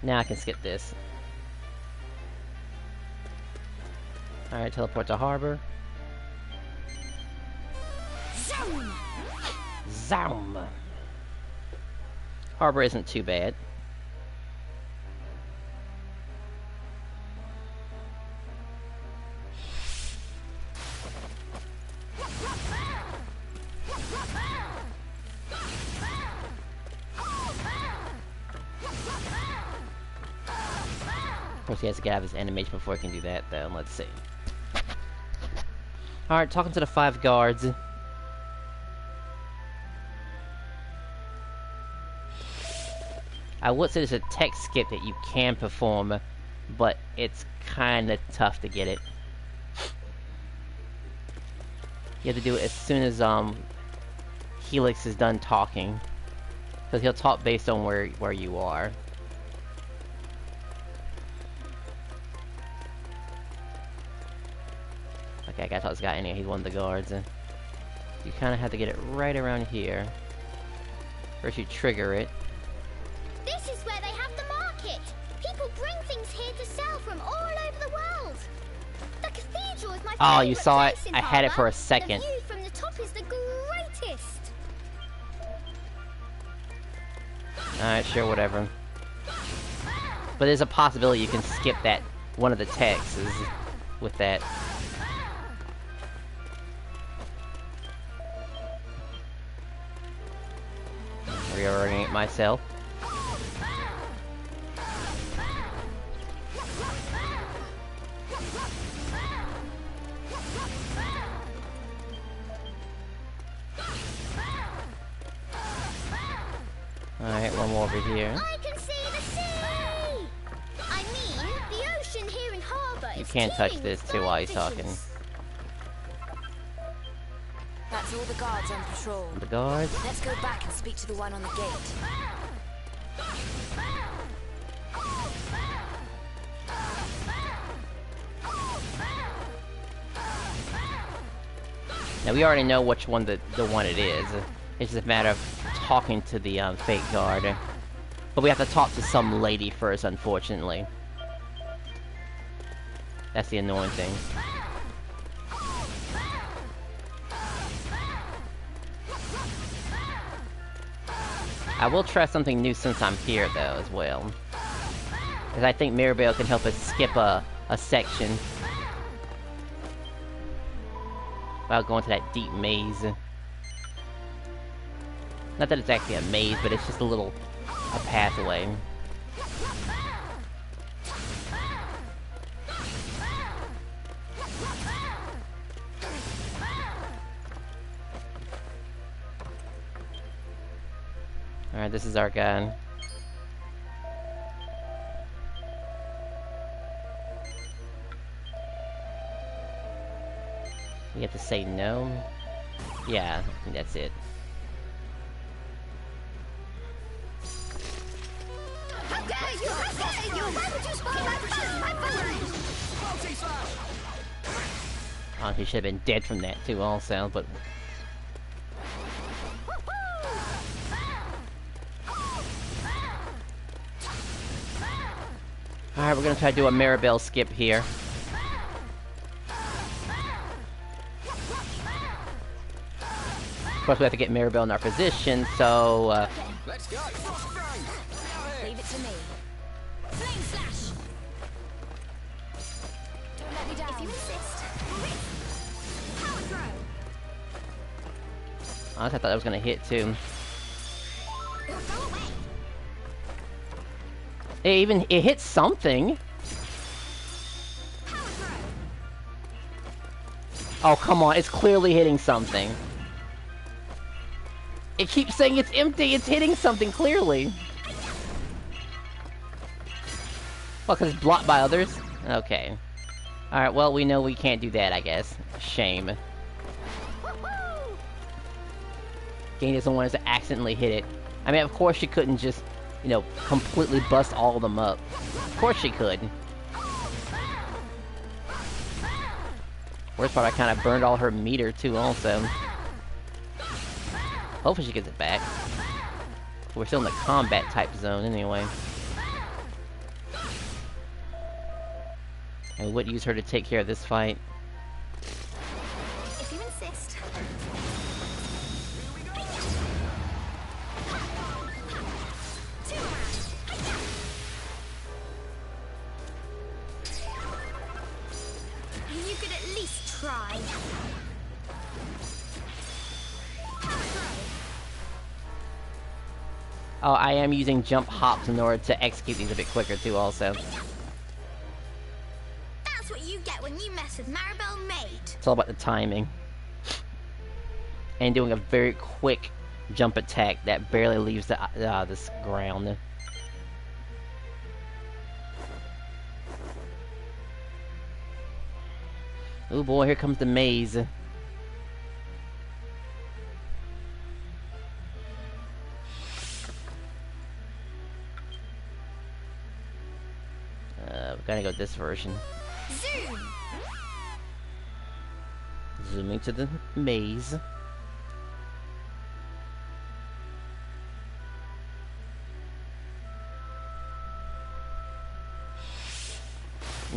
Now I can skip this. Alright, teleport to harbor. Zoom! Zoom! Harbor isn't too bad. Of course, he has to get out of his animation before he can do that, though. Let's see. Alright, talking to the 5 guards. I would say there's a tech skip that you can perform, but it's kinda tough to get it. You have to do it as soon as Helix is done talking. Because he'll talk based on where you are. Okay, I thought this guy anyway, he's one of the guards. You kinda have to get it right around here. First you trigger it. from all over the world. The cathedral is my Oh, you favourite saw it? place in I had it Harbour. for a second. The view from the top is the greatest. Alright, sure, whatever. But there's a possibility you can skip that one of the texts with that. Reorient myself. Alright, one more over here. I can see the sea! I mean, the ocean here in Harbour You is can't touch teeming this with too while he's flying talking. fishes. That's all the guards on patrol. The guards? Let's go back and speak to the one on the gate. Now we already know which one the one it is. It's just a matter of talking to the fake guard. But we have to talk to some lady first, unfortunately. That's the annoying thing. I will try something new since I'm here, though, as well. Because I think Mirabelle can help us skip a section without going to that deep maze. Not that it's actually a maze, but it's just a pathway. Alright, this is our guy. You have to say no? Yeah, I think that's it. How dare you! How dare you! Why would you spoil my fun? Oh, he should have been dead from that too, also, but... Alright, we're gonna try to do a Mirabelle skip here. Of course, we have to get Mirabelle in our position, so, Let's go. Leave it to me. Flame slash! Don't let me down. If you insist. Power throw! I thought that was gonna hit too. Go away! It hit something! Power throw! Oh, come on, it's clearly hitting something. It keeps saying it's empty, it's hitting something, clearly. Well, because it's blocked by others? Okay. Alright, well, we know we can't do that, I guess. Shame. Game doesn't want us to accidentally hit it. I mean, of course she couldn't just, you know, completely bust all of them up. Of course she could. Worst part, I kind of burned all her meter, too, also. Hopefully she gets it back. We're still in the combat type zone anyway. And we would use her to take care of this fight. If you insist. You could at least try. Oh, I am using jump hops in order to execute these a bit quicker too, also. That's what you get when you mess with Maribel Maid. It's all about the timing. And doing a very quick jump attack that barely leaves this ground. Oh boy, here comes the maze. We're gonna go this version. Zoom! Zooming to the maze.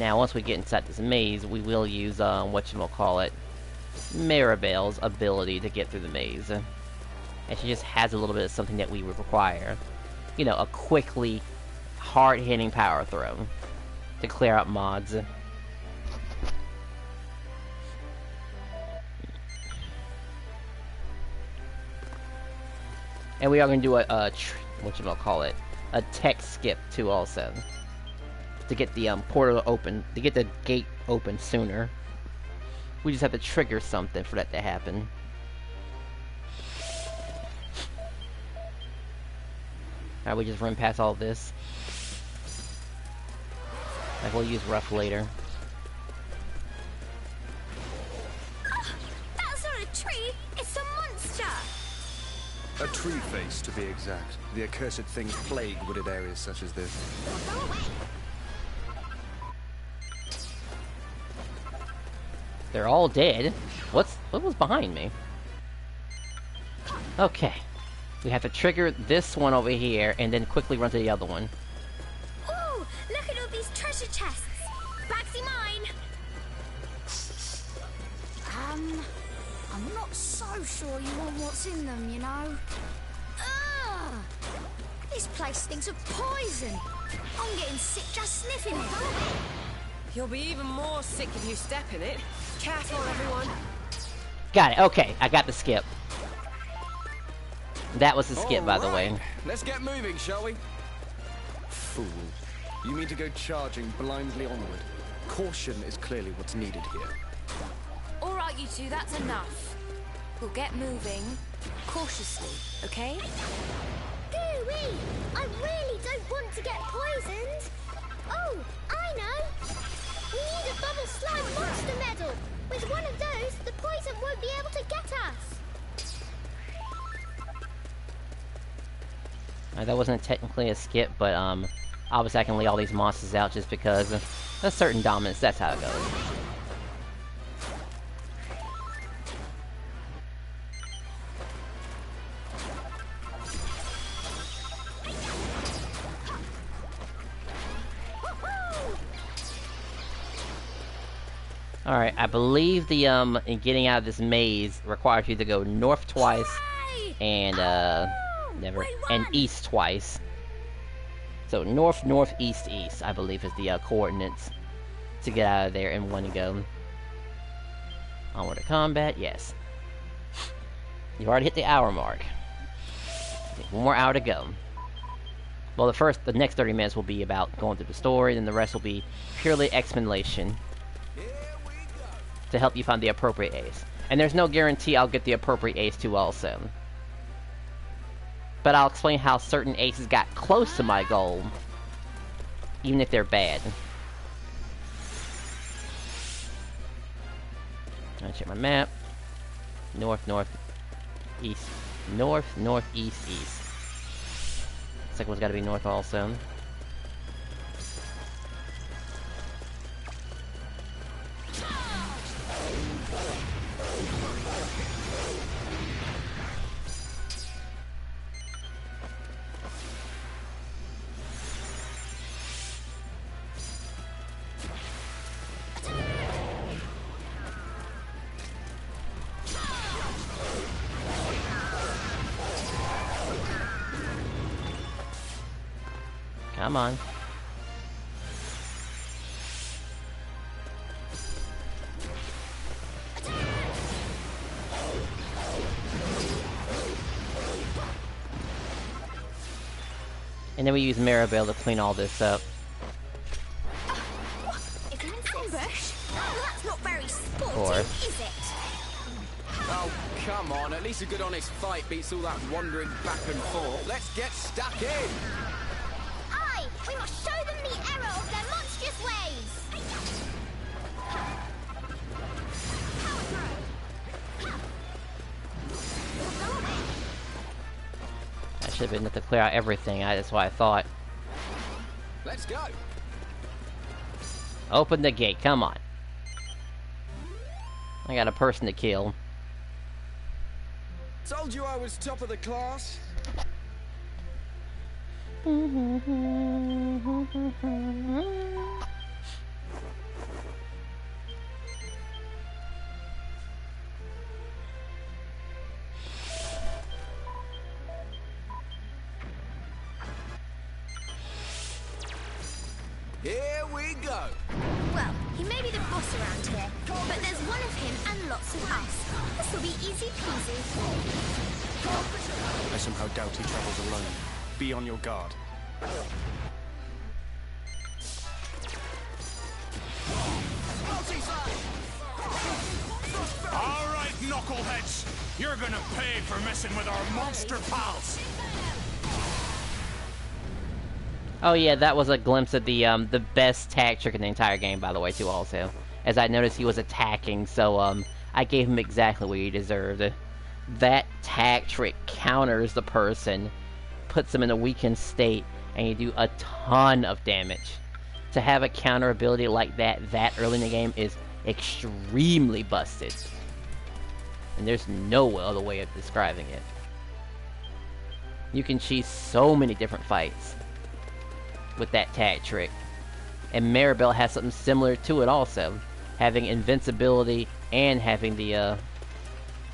Now, once we get inside this maze, we will use, whatchamacallit, Maribel's ability to get through the maze. And she just has a little bit of something that we would require. You know, a quickly, hard-hitting power throw to clear out mods. And we are going to do whatchamacallit, a tech skip too also. To get the portal open, to get the gate open sooner. We just have to trigger something for that to happen. Alright, we just run past all this. Like, we'll use rough later. That's not a tree, it's a monster! A tree face, to be exact. The accursed things plague wooded areas such as this. Go away! They're all dead. What was behind me? Okay. We have to trigger this one over here, and then quickly run to the other one. Ooh, look at all these treasure chests! Bagsy mine! I'm not so sure you want what's in them, you know? Ugh! This place stinks of poison! I'm getting sick just sniffing it! You'll be even more sick if you step in it. Careful, everyone. Got it, okay, I got the skip. That was the skip, by the way. Let's get moving, shall we? Fool. You mean to go charging blindly onward? Caution is clearly what's needed here. All right, you two, that's enough. We'll get moving cautiously, okay? Gooey! I really don't want to get poisoned! Oh, I know! We need a bubble slime monster medal! With one of those, the poison won't be able to get us! That wasn't technically a skip, but obviously I can lay all these monsters out just because of a certain dominance. That's how it goes. Alright, I believe the in getting out of this maze requires you to go north twice and and east twice. So north, north, east, east, I believe is the coordinates to get out of there in one go. Onward to combat, yes. You already hit the hour mark. One more hour to go. Well, the next 30 minutes will be about going through the story, and the rest will be purely explanation to help you find the appropriate ace. And there's no guarantee I'll get the appropriate ace too also. But I'll explain how certain aces got close to my goal, even if they're bad. I'll check my map. North, north, east. North, north, east, east. Second one's gotta be north also. Come on. And then we use Maribel to clean all this up. It's an ambush? That's not very sporty, course. is it? Oh, come on. At least a good honest fight beats all that wandering back and forth. Let's get stuck in. Aye, we must show them the error of their monstrous ways. I should have been able to clear out everything. That's what I thought. Let's go. Open the gate, come on. I got a person to kill. Told you I was top of the class. Here we go. Well, he may be the boss around here, but there's one of him and lots of us. This will be easy peasy. I somehow doubt he travels alone. Be on your guard. All right, knuckleheads. You're gonna pay for messing with our monster pals. Oh yeah, that was a glimpse of the best tag trick in the entire game, by the way, too, also. As I noticed he was attacking, so, I gave him exactly what he deserved. That tag trick counters the person, puts them in a weakened state, and you do a ton of damage. To have a counter ability like that early in the game is extremely busted. And there's no other way of describing it. You can cheese so many different fights with that tag trick. And Maribel has something similar to it also. Having invincibility and having the,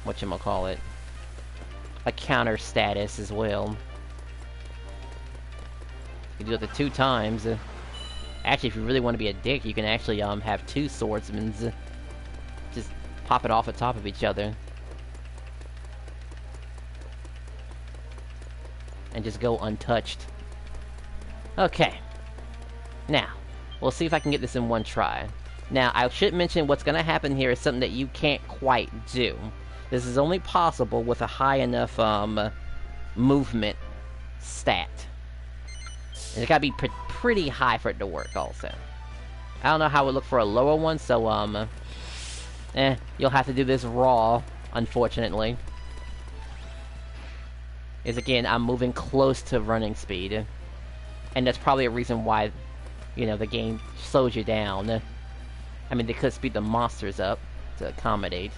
whatchamacallit, a counter status as well. You can do it the 2 times. Actually, if you really want to be a dick, you can actually have 2 swordsmen. Just pop it off the top of each other. And just go untouched. Okay. Now, we'll see if I can get this in one try. Now, I should mention what's going to happen here is something that you can't quite do. This is only possible with a high enough movement stat. And it's got to be pretty high for it to work also. I don't know how it would look for a lower one, so you'll have to do this raw, unfortunately. Is again, I'm moving close to running speed. And that's probably a reason why, you know, the game slows you down. I mean, they could speed the monsters up to accommodate.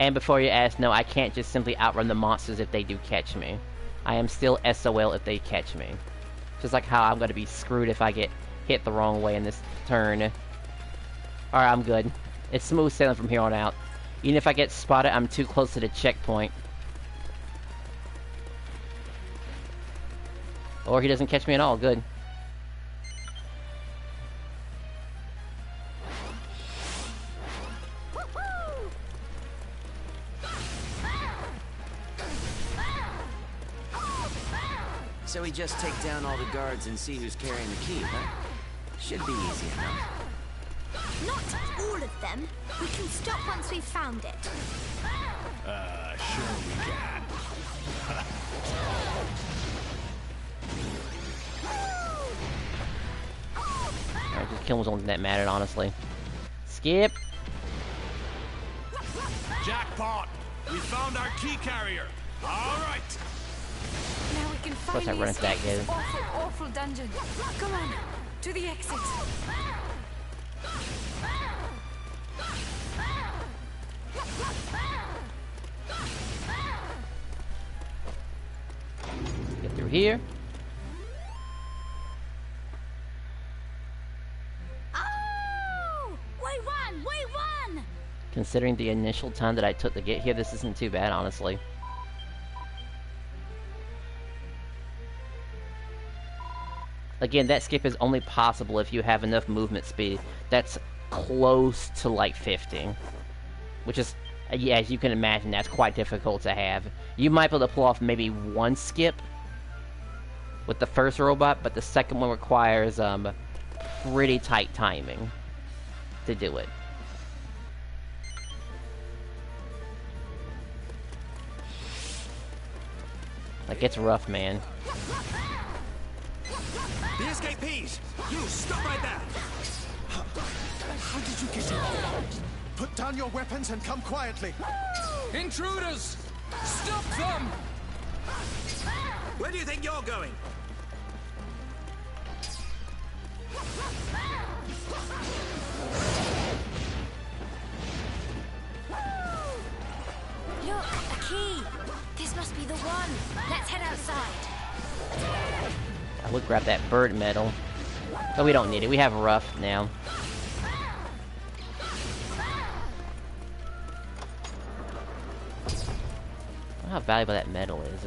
And before you ask, no, I can't just simply outrun the monsters if they do catch me. I am still SOL if they catch me. Just like how I'm going to be screwed if I get hit the wrong way in this turn. Alright, I'm good. It's smooth sailing from here on out. Even if I get spotted, I'm too close to the checkpoint. Or he doesn't catch me at all, good. So we just take down all the guards and see who's carrying the key, huh? Should be easy enough. Not all of them. We can stop once we've found it. Sure we can. Alright, just killing was only that mattered, honestly. Skip! Jackpot! We found our key carrier! Alright! Now we can course I finally run into that escape this guy. awful, awful dungeon. Come on, to the exit. Get through here. Oh! We won! We won! Considering the initial time that I took to get here, this isn't too bad, honestly. Again, that skip is only possible if you have enough movement speed that's close to like 50. Which is, yeah, as you can imagine, that's quite difficult to have. You might be able to pull off maybe one skip with the first robot, but the second one requires pretty tight timing to do it. Like, it's rough, man. The escapees! You, stop right there! How did you get in? Put down your weapons and come quietly. Intruders! Stop them! Where do you think you're going? Look, a key. This must be the one. Let's head outside. I would grab that bird medal. But we don't need it. We have rough now. how valuable that metal is.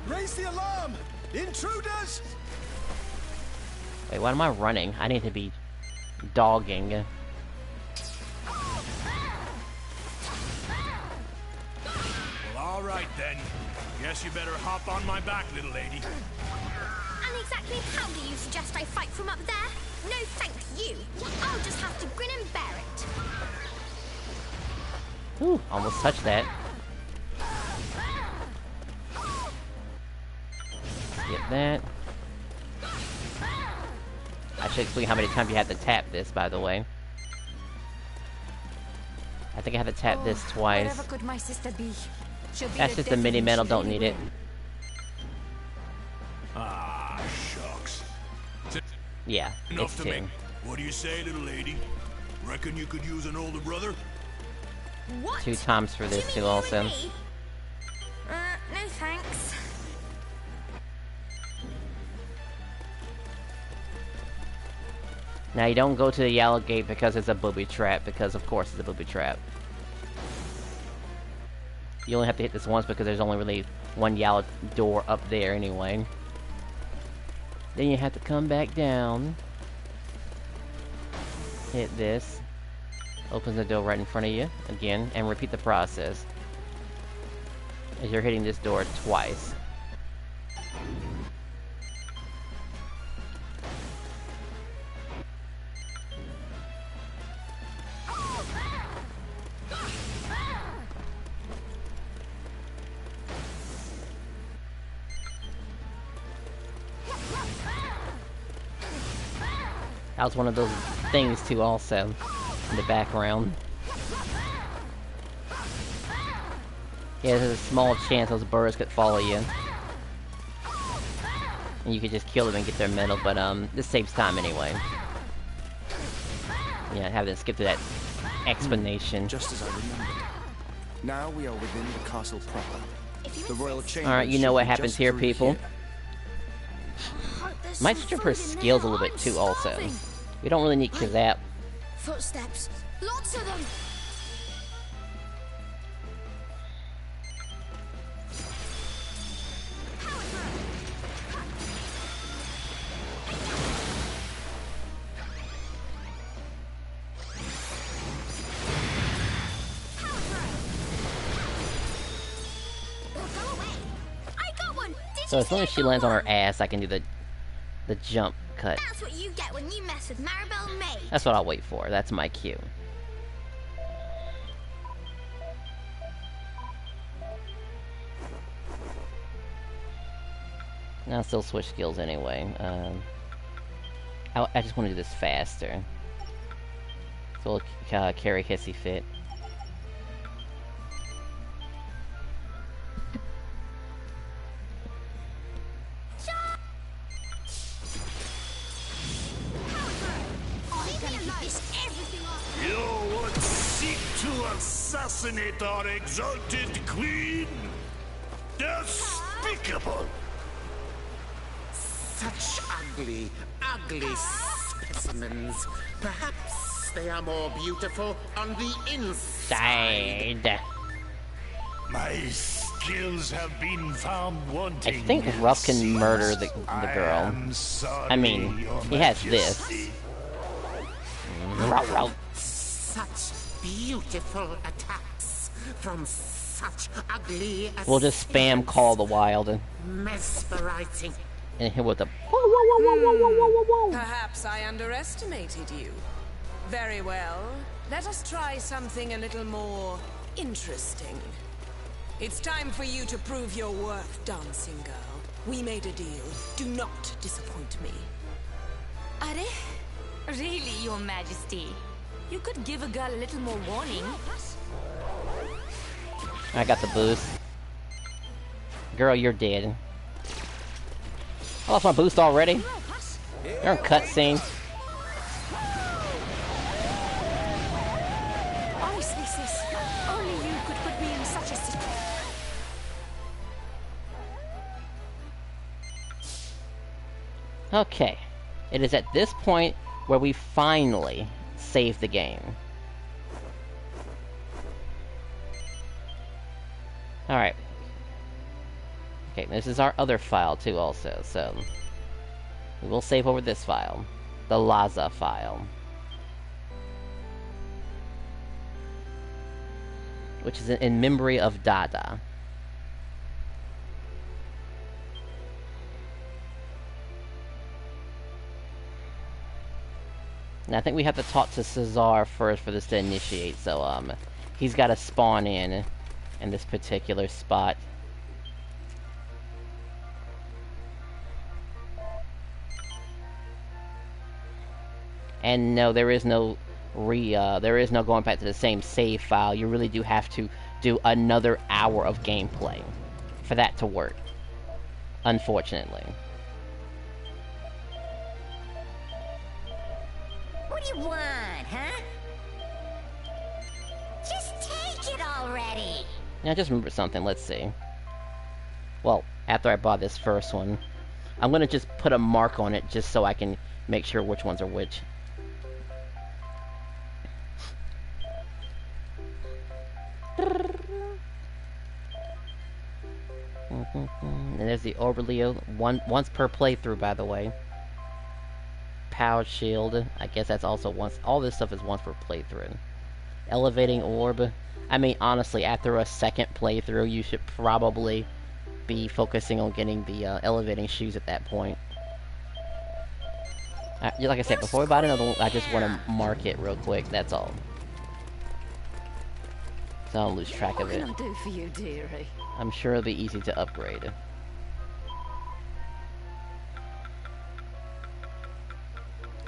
Raise the alarm! Intruders! Wait, why am I running? I need to be dogging. Well, alright then. Guess you better hop on my back, little lady. And exactly how do you suggest I fight from up there? No thank you. I'll just have to grin and bear it. Ooh, almost touched that. Get that. I should explain how many times you have to tap this, by the way. I think I have to tap this twice. Wherever could my sister be? She'll be That's just the mini metal, don't need it. Ah, shucks. Yeah, Enough it's to two. make. What do you say, little lady? Reckon you could use an older brother? What? 2 times for this too, also. No thanks. Now you don't go to the yellow gate because it's a booby trap, because of course it's a booby trap. You only have to hit this once because there's only really one yellow door up there anyway. Then you have to come back down. Hit this. Opens the door right in front of you, again, and repeat the process. As you're hitting this door twice. That was one of those things too, also, in the background. Yeah, there's a small chance those birds could follow you. And you could just kill them and get their medal, but this saves time anyway. Yeah, having to skip through that explanation. Just as I remembered. Now we are within the castle proper. The royal chamber. Alright, you know what should be happens just here, through people. Might switch up her skills a little bit too, also. We don't really need Kazap. Footsteps. Lots of them. So as long as she lands on her ass, I can do the jump cut. That's what you get when you mess with Maribel May. That's what I'll wait for. That's my cue. I'll still switch skills anyway. I just want to do this faster. So we'll carry Hissy Fit. You would seek to assassinate our exalted queen? Despicable! Such ugly, ugly specimens. Perhaps they are more beautiful on the inside. My skills have been found wanting. I think Ruff can murder the girl. I mean, he has this. Such beautiful attacks from such ugly. We'll just spam Call the Wild and mesmerizing. And hit with a. Perhaps I underestimated you. Very well. Let us try something a little more interesting. It's time for you to prove your worth, dancing girl. We made a deal. Do not disappoint me. Are? Really, Your Majesty? You could give a girl a little more warning. I got the boost. Girl, you're dead. I lost my boost already. You're in cutscene. Honestly, sis, only you could put me in such a situation. Okay. It is at this point where we finally save the game. Alright. Okay, this is our other file too also, so we will save over this file. The Laza file. Which is in memory of Dada. And I think we have to talk to Cesar first for this to initiate, so he's got to spawn in this particular spot. And no, there is no going back to the same save file. You really do have to do another hour of gameplay for that to work, unfortunately. What do you want, huh? Just take it already. Now, just remember something. Let's see. Well, after I bought this first one, I'm gonna just put a mark on it just so I can make sure which ones are which. And there's the Orbelio, once per playthrough, by the way. Power Shield, I guess that's also once. All this stuff is once per playthrough. Elevating Orb. I mean, honestly, after a second playthrough, you should probably be focusing on getting the elevating shoes at that point. Like I said, before we buy another one, I just want to mark it real quick, that's all. So I don't lose track of it. What can I do for you, dearie? I'm sure it'll be easy to upgrade.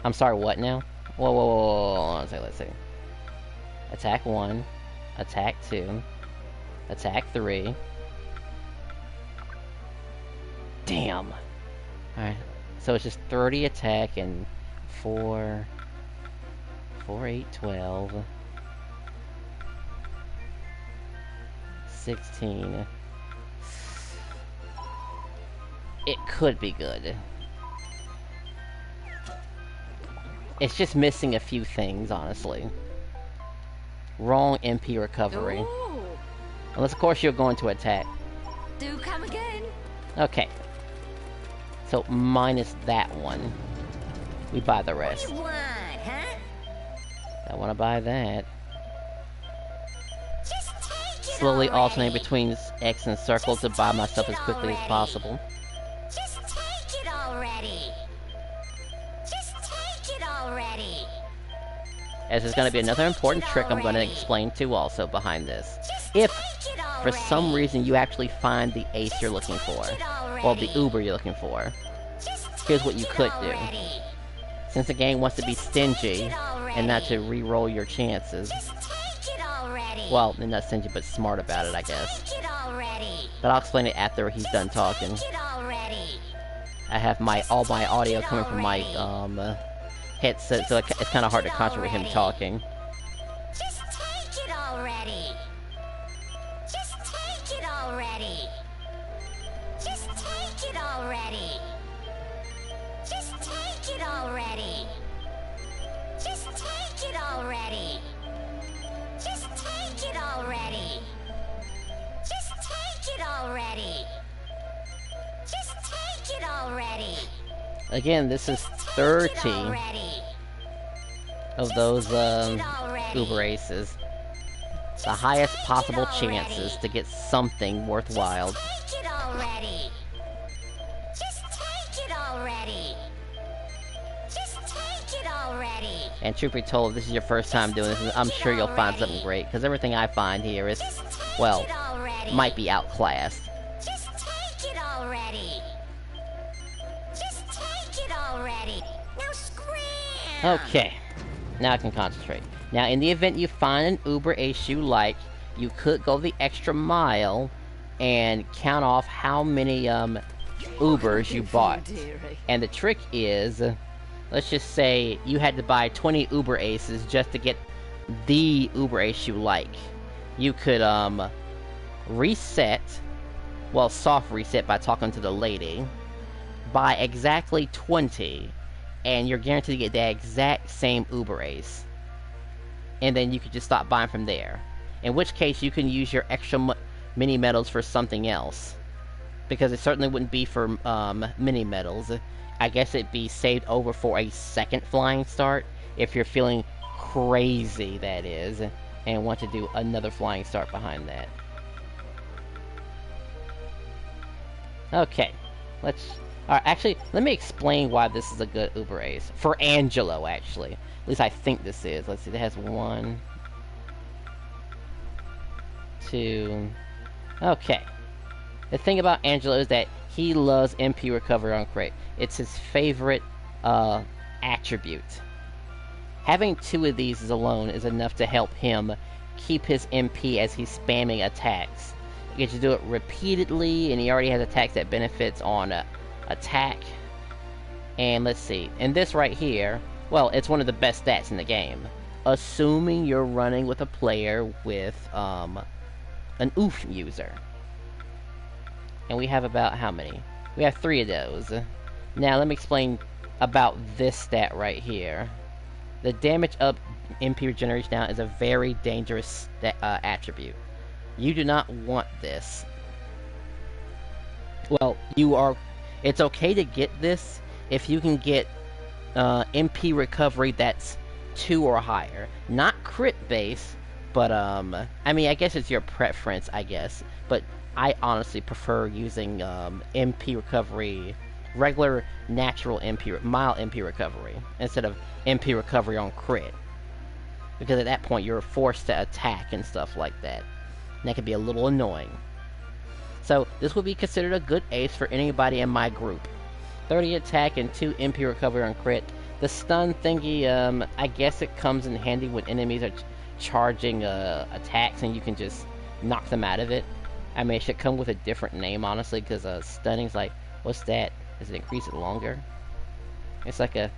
I'm sorry, what now? Whoa, whoa, whoa, whoa, whoa. Let's see. Attack 1, attack 2, attack 3. Damn! Alright, so it's just 30 attack and 4, 8, 12, 16. It could be good. It's just missing a few things, honestly. Wrong MP recovery. Ooh. Unless, of course, you're going to attack. Do come again. Okay. So, minus that one. We buy the rest. What do you want, huh? I want to buy that. Just take it Slowly already. alternate between X and circle to buy my stuff as quickly as possible. Just take it already. Just take it already. As there's going to be another important trick I'm going to explain too also behind this. If, for some reason, you actually find the ace you're looking for, well, the Uber you're looking for, here's what you could do. Since the game wants to be stingy and not to re-roll your chances, well, they're not stingy, but smart about it, I guess. But I'll explain it after he's done talking. I have all my audio coming from my headset, so it's kind of hard to concentrate with him talking. Just take it already. Just take it already. Just take it already. Just take it already. Just take it already. Just take it already. Just take it already. Just take it already. Again, this is 30 of those Uber Aces. The highest possible chances to get something worthwhile. Take it already. Just take it already. Just take it already. And truth be told, if this is your first time doing this, I'm sure you'll find something great, because everything I find here is, well, might be outclassed. Just take it already. Just take it already. Now scram. Okay, now I can concentrate. Now, in the event you find an Uber Ace you like, you could go the extra mile and count off how many Ubers you bought. And the trick is, let's just say you had to buy 20 Uber Aces just to get the Uber Ace you like. You could reset, well, soft reset by talking to the lady, buy exactly 20, and you're guaranteed to get the exact same Uber Ace. And then you could just stop buying from there. In which case, you can use your extra mini medals for something else. Because it certainly wouldn't be for mini medals. I guess it'd be saved over for a second flying start if you're feeling crazy, that is, and want to do another flying start behind that. Okay, let's... Alright, actually, let me explain why this is a good Uber Ace. For Angelo, actually. At least I think this is. Let's see, it has 1, 2... Okay. The thing about Angelo is that he loves MP recovery on crit. It's his favorite attribute. Having 2 of these alone is enough to help him keep his MP as he's spamming attacks. He gets to do it repeatedly, and he already has attacks that benefits on attack. And let's see, and this right here, well, it's one of the best stats in the game. Assuming you're running with a player with an oof user. And we have about how many? We have 3 of those. Now, let me explain about this stat right here. The damage up MP regeneration now is a very dangerous attribute. You do not want this. Well, it's okay to get this if you can get MP recovery that's 2 or higher. Not crit base, but, I mean, I guess it's your preference, I guess. But I honestly prefer using MP recovery, regular, natural MP, mild MP recovery, instead of MP recovery on crit. Because at that point, you're forced to attack and stuff like that. And that can be a little annoying. So, this would be considered a good ace for anybody in my group. 30 attack and 2 MP recovery on crit. The stun thingy, I guess it comes in handy when enemies are charging attacks and you can just knock them out of it. I mean, it should come with a different name, honestly, because stunning's like, what's that? Does it increase it longer? It's like a,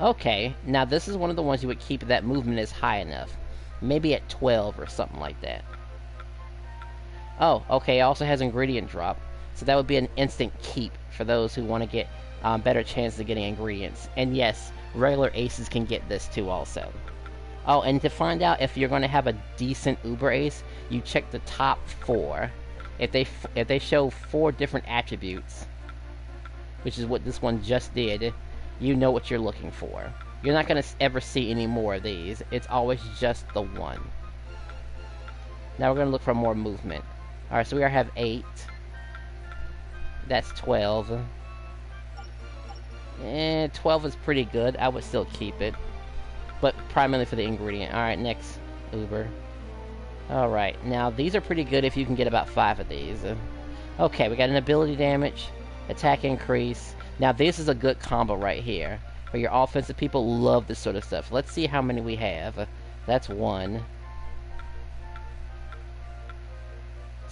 Okay, now this is one of the ones you would keep if that movement is high enough. Maybe at 12 or something like that. Oh, okay, it also has ingredient drop. So that would be an instant keep for those who want to get better chances of getting ingredients. And yes, regular aces can get this too also. Oh, and to find out if you're going to have a decent Uber Ace, you check the top 4. If they show 4 different attributes, which is what this one just did, you know what you're looking for. You're not going to ever see any more of these. It's always just the one. Now we're going to look for more movement. Alright, so we have 8. That's 12. And 12 is pretty good. I would still keep it. But primarily for the ingredient. Alright, next Uber. Alright, now these are pretty good if you can get about 5 of these. Okay, we got an ability damage, attack increase. Now this is a good combo right here. For your offensive people, love this sort of stuff. Let's see how many we have. That's 1.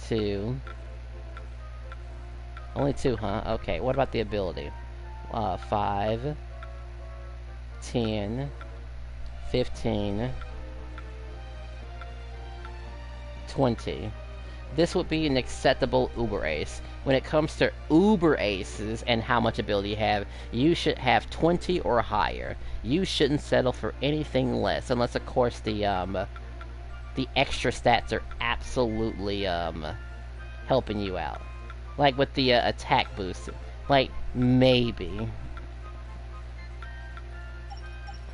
2. Only 2, huh? Okay, what about the ability? 5. 10. 15, 20. This would be an acceptable Uber Ace. When it comes to Uber Aces and how much ability you have, you should have 20 or higher. You shouldn't settle for anything less, unless of course the extra stats are absolutely helping you out. Like with the attack boost. Like, maybe.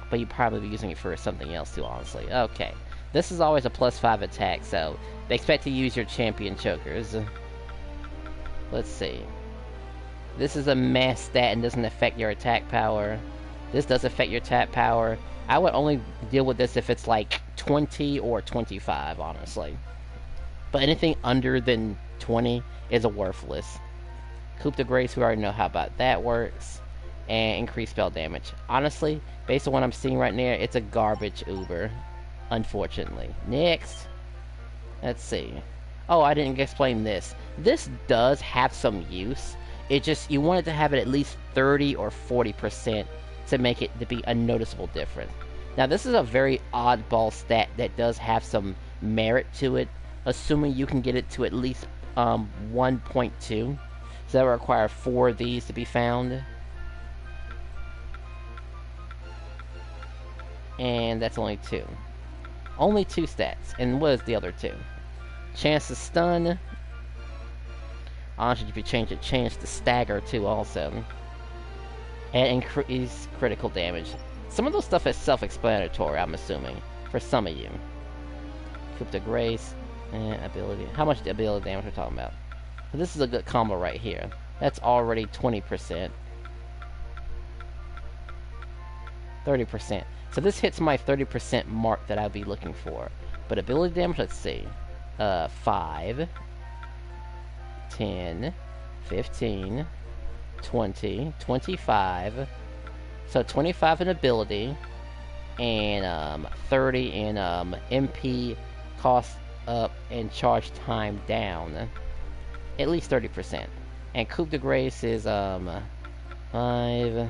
But you'd probably be using it for something else too, honestly. Okay. This is always a +5 attack, so they expect to use your champion chokers. Let's see. This is a mass stat and doesn't affect your attack power. This does affect your attack power. I would only deal with this if it's like 20 or 25, honestly. But anything under than 20 is a worthless. Coup de Grace, we already know how about that works. And increased spell damage. Honestly, based on what I'm seeing right now, it's a garbage Uber. Unfortunately. Next. Let's see. Oh, I didn't explain this. This does have some use. It just, you want it to have it at least 30 or 40% to make it to be a noticeable difference. Now, this is a very oddball stat that does have some merit to it, assuming you can get it to at least 1.2. So that would require 4 of these to be found. And that's only 2. Only 2 stats. And what is the other 2? Chance to stun. Honestly, if you change it, chance to stagger too also. And increase critical damage. Some of those stuff is self-explanatory, I'm assuming. For some of you. Coup de Grace. And ability. How much ability damage we're talking about? So this is a good combo right here. That's already 20%. 30%. So this hits my 30% mark that I'd be looking for. But ability damage, let's see. 5, 10, 15, 20, 25. So 25 in ability, and 30 in MP cost up and charge time down. At least 30%. And Coup de Grace is 5,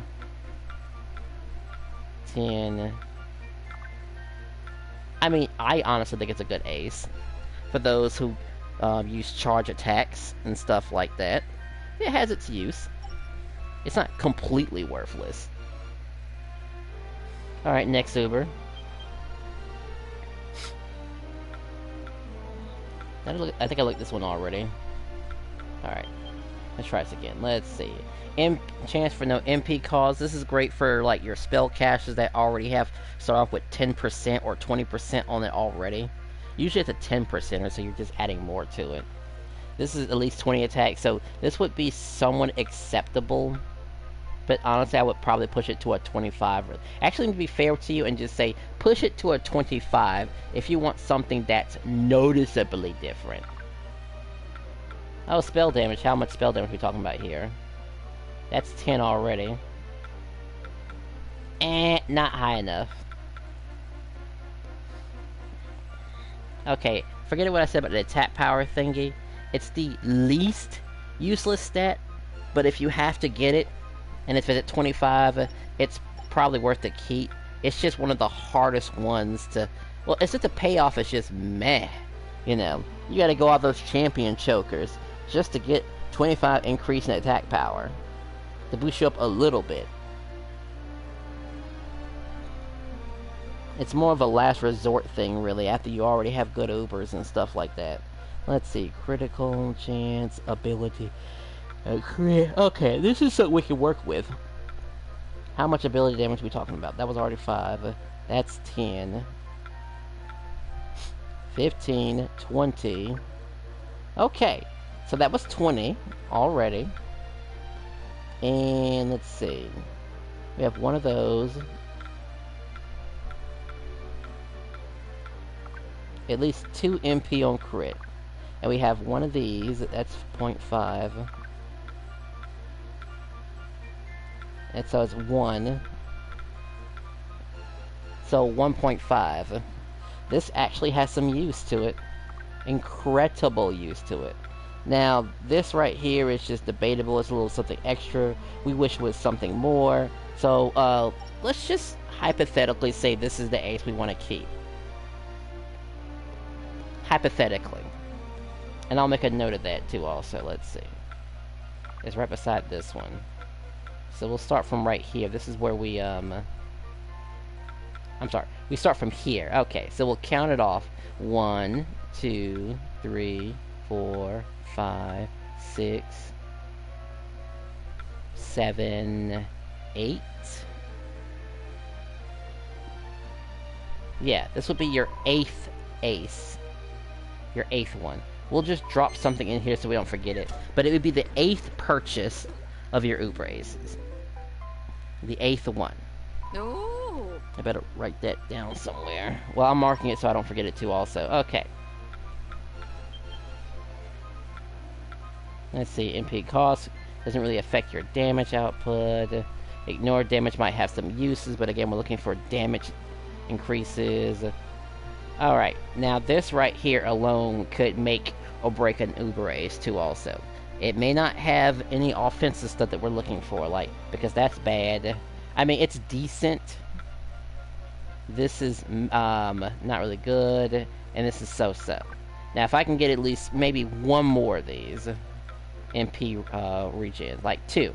10. I mean, I honestly think it's a good ace for those who use charge attacks and stuff like that. It has its use. It's not completely worthless. Alright, next Uber. I think I looked this one already. Alright. Let's try this again. Let's see. Chance for no MP cost. This is great for like your spell caches that already have start off with 10% or 20% on it already. Usually it's a 10%, so you're just adding more to it. This is at least 20 attacks, so this would be somewhat acceptable. But honestly, I would probably push it to a 25. Actually, to be fair to you and just say, push it to a 25 if you want something that's noticeably different. Oh, spell damage. How much spell damage are we talking about here? That's 10 already. Not high enough. Okay, forget what I said about the attack power thingy. It's the least useless stat, but if you have to get it, and if it's at 25, it's probably worth the keep. It's just one of the hardest ones to... Well, it's just the payoff is just meh. You know, you gotta go out those champion chokers just to get 25 increase in attack power. To boost you up a little bit. It's more of a last resort thing, really, after you already have good Ubers and stuff like that. Let's see, critical chance, ability... Okay, this is something we can work with. How much ability damage are we talking about? That was already 5. That's 10. 15, 20. Okay, so that was 20 already. And let's see. We have one of those. At least 2 MP on crit. And we have one of these. That's 0.5. And so it's 1. So 1.5. This actually has some use to it. Incredible use to it. Now, this right here is just debatable. It's a little something extra. We wish it was something more. So, let's just hypothetically say this is the ace we want to keep. Hypothetically. And I'll make a note of that too also. Let's see. It's right beside this one. So we'll start from right here. This is where we, I'm sorry. We start from here. Okay, so we'll count it off. 1, 2, 3, 4, 5, 6, 7, 8. Yeah, this would be your 8th ace. Your 8th one. We'll just drop something in here so we don't forget it. But it would be the 8th purchase of your Uber aces. The 8th one. Ooh. I better write that down somewhere. Well, I'm marking it so I don't forget it too also. Okay. Let's see. MP cost doesn't really affect your damage output. Ignore damage might have some uses, but again, we're looking for damage increases. Alright, now this right here alone could make or break an Uber ace too also. It may not have any offensive stuff that we're looking for, like, because that's bad. I mean, it's decent. This is, not really good, and this is so-so. Now, if I can get at least maybe one more of these MP, regen, like 2.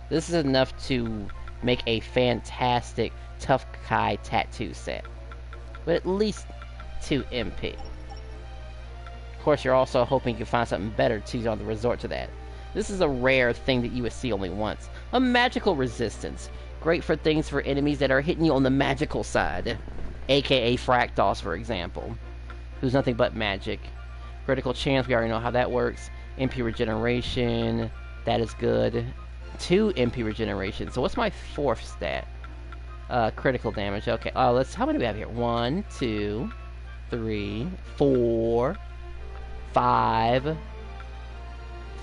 This is enough to make a fantastic Tough Kai tattoo set. But at least 2 MP. course, you're also hoping you can find something better to use on the resort to that. This is a rare thing that you would see only once. A magical resistance. Great for things for enemies that are hitting you on the magical side. AKA Fractos, for example. Who's nothing but magic. Critical chance, we already know how that works. MP regeneration, that is good. 2 MP regeneration. So what's my 4th stat? Critical damage. Okay. How many do we have here? 1, 2, 3, 4, 5.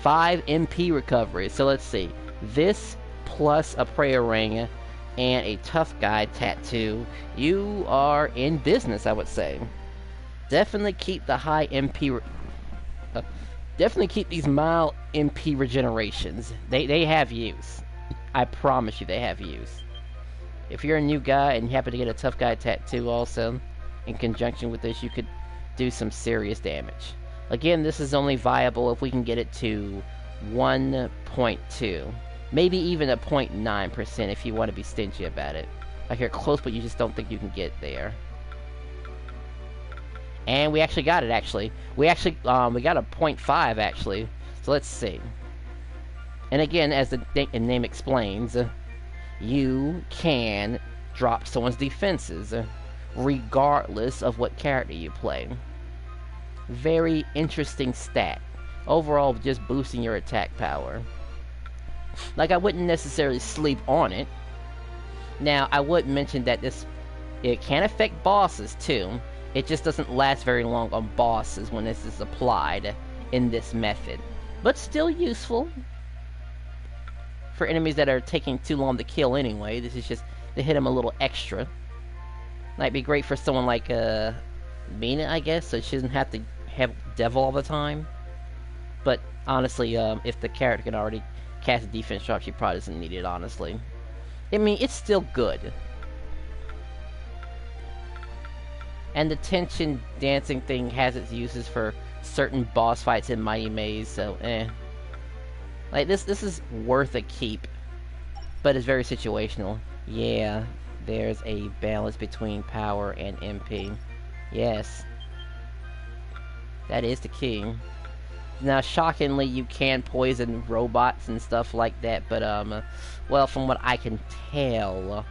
5 MP recovery. So let's see. This plus a prayer ring and a tough guy tattoo. You are in business, I would say. Definitely keep the high MP. Definitely keep these mild MP regenerations. They have use. I promise you, they have use. If you're a new guy and you happen to get a tough guy tattoo also, in conjunction with this, you could do some serious damage. Again, this is only viable if we can get it to 1.2. Maybe even a 0.9% if you want to be stingy about it. Like you're close, but you just don't think you can get there. And we actually got it, actually. We got a 0.5, actually. So let's see. And again, as the name explains, you can drop someone's defenses, regardless of what character you play. Very interesting stat. Overall, just boosting your attack power. Like, I wouldn't necessarily sleep on it. Now, I would mention that it can affect bosses, too. It just doesn't last very long on bosses when this is applied in this method. But still useful. For enemies that are taking too long to kill anyway, this is just to hit them a little extra. Might be great for someone like Mina, I guess, so she doesn't have to have Devil all the time. But honestly, if the character can already cast a defense drop, she probably doesn't need it, honestly. I mean, it's still good. And the tension dancing thing has its uses for certain boss fights in Mighty Maze, so like this is worth a keep, but it's very situational. Yeah, there's a balance between power and MP. Yes, that is the key. Now, shockingly, you can poison robots and stuff like that, but well, from what I can tell,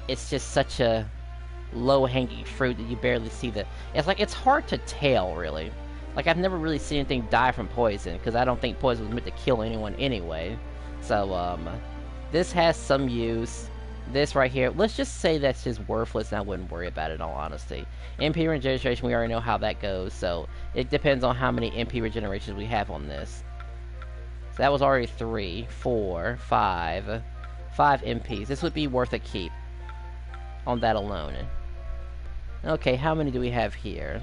it's just such a low-hanging fruit that you barely see it's hard to tell, really. Like, I've never really seen anything die from poison, because I don't think poison was meant to kill anyone anyway. So, this has some use. This right here, let's just say that's just worthless, and I wouldn't worry about it, in all honesty. MP regeneration, we already know how that goes, so it depends on how many MP regenerations we have on this. So that was already 3, 4, 5. 5 MPs. This would be worth a keep on that alone. Okay, how many do we have here?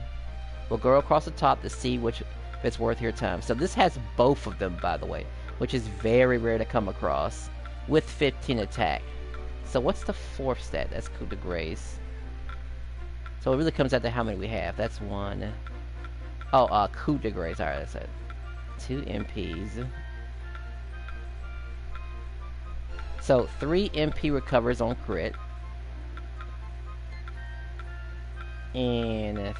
We'll go across the top to see which if it's worth your time. So this has both of them, by the way, which is very rare to come across, with 15 attack. So what's the 4th stat? That's coup de grace. So it really comes out to how many we have. That's 1. Oh, coup de grace. Alright, that's it. 2 MPs. So 3 MP recovers on crit. And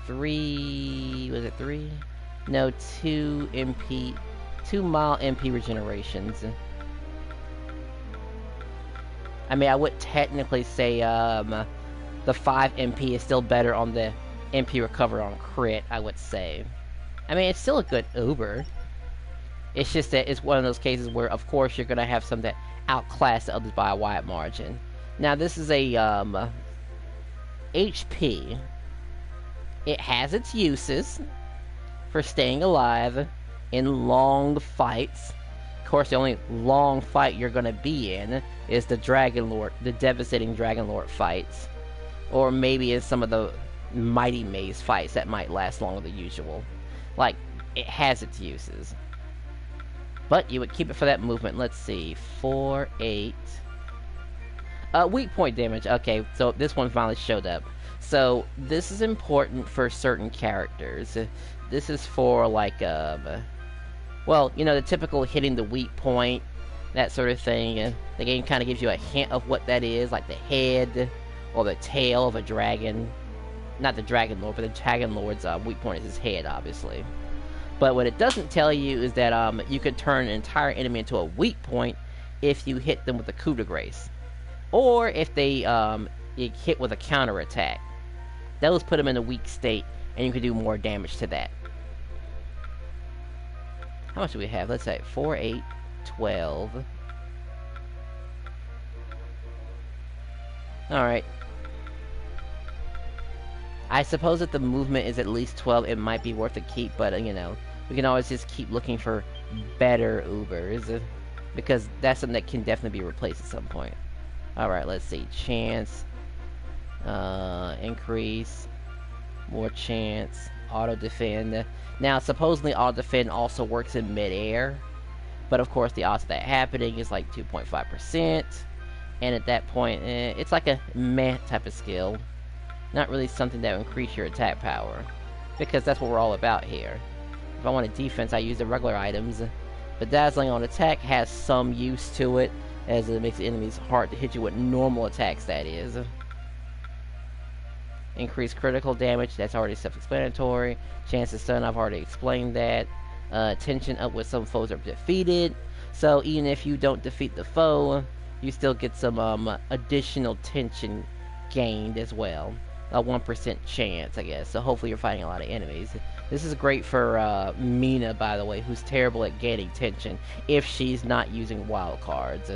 3... was it 3? No, 2 MP... 2 mild MP regenerations. I mean, I would technically say, the 5 MP is still better on the MP recover on crit, I would say. I mean, it's still a good Uber. It's just that it's one of those cases where, of course, you're gonna have some that outclass the others by a wide margin. Now, this is a, HP. It has its uses for staying alive in long fights. Of course, the only long fight you're gonna be in is the Dragon Lord, the devastating Dragon Lord fights. Or maybe in some of the Mighty Maze fights that might last longer than usual. Like, it has its uses. But you would keep it for that movement. Let's see. 4, 8. Weak point damage. Okay, so this one finally showed up. So, this is important for certain characters. This is for, like, well, you know, the typical hitting the weak point, that sort of thing. The game kind of gives you a hint of what that is, like the head or the tail of a dragon. Not the Dragon Lord, but the Dragon Lord's weak point is his head, obviously. But what it doesn't tell you is that you could turn an entire enemy into a weak point if you hit them with a coup de grace, or if they get hit with a counter attack. Those put them in a weak state, and you can do more damage to that. How much do we have? Let's say 4, 8, 12. Alright. I suppose if the movement is at least 12, it might be worth a keep, but, you know, we can always just keep looking for better Ubers, because that's something that can definitely be replaced at some point. Alright, let's see. Chance. Increase. More chance. Auto-defend. Now, supposedly auto-defend also works in mid-air, but of course the odds of that happening is like 2.5%, and at that point, it's like a meh type of skill. Not really something that will increase your attack power, because that's what we're all about here. If I want a defense, I use the regular items, but dazzling on attack has some use to it, as it makes enemies hard to hit you with normal attacks, that is. Increase critical damage, that's already self-explanatory. Chance to stun, I've already explained that. Tension up when some foes are defeated. So even if you don't defeat the foe, you still get some additional tension gained as well. A 1% chance, I guess. So hopefully you're fighting a lot of enemies. This is great for Mina, by the way, who's terrible at gaining tension if she's not using wild cards.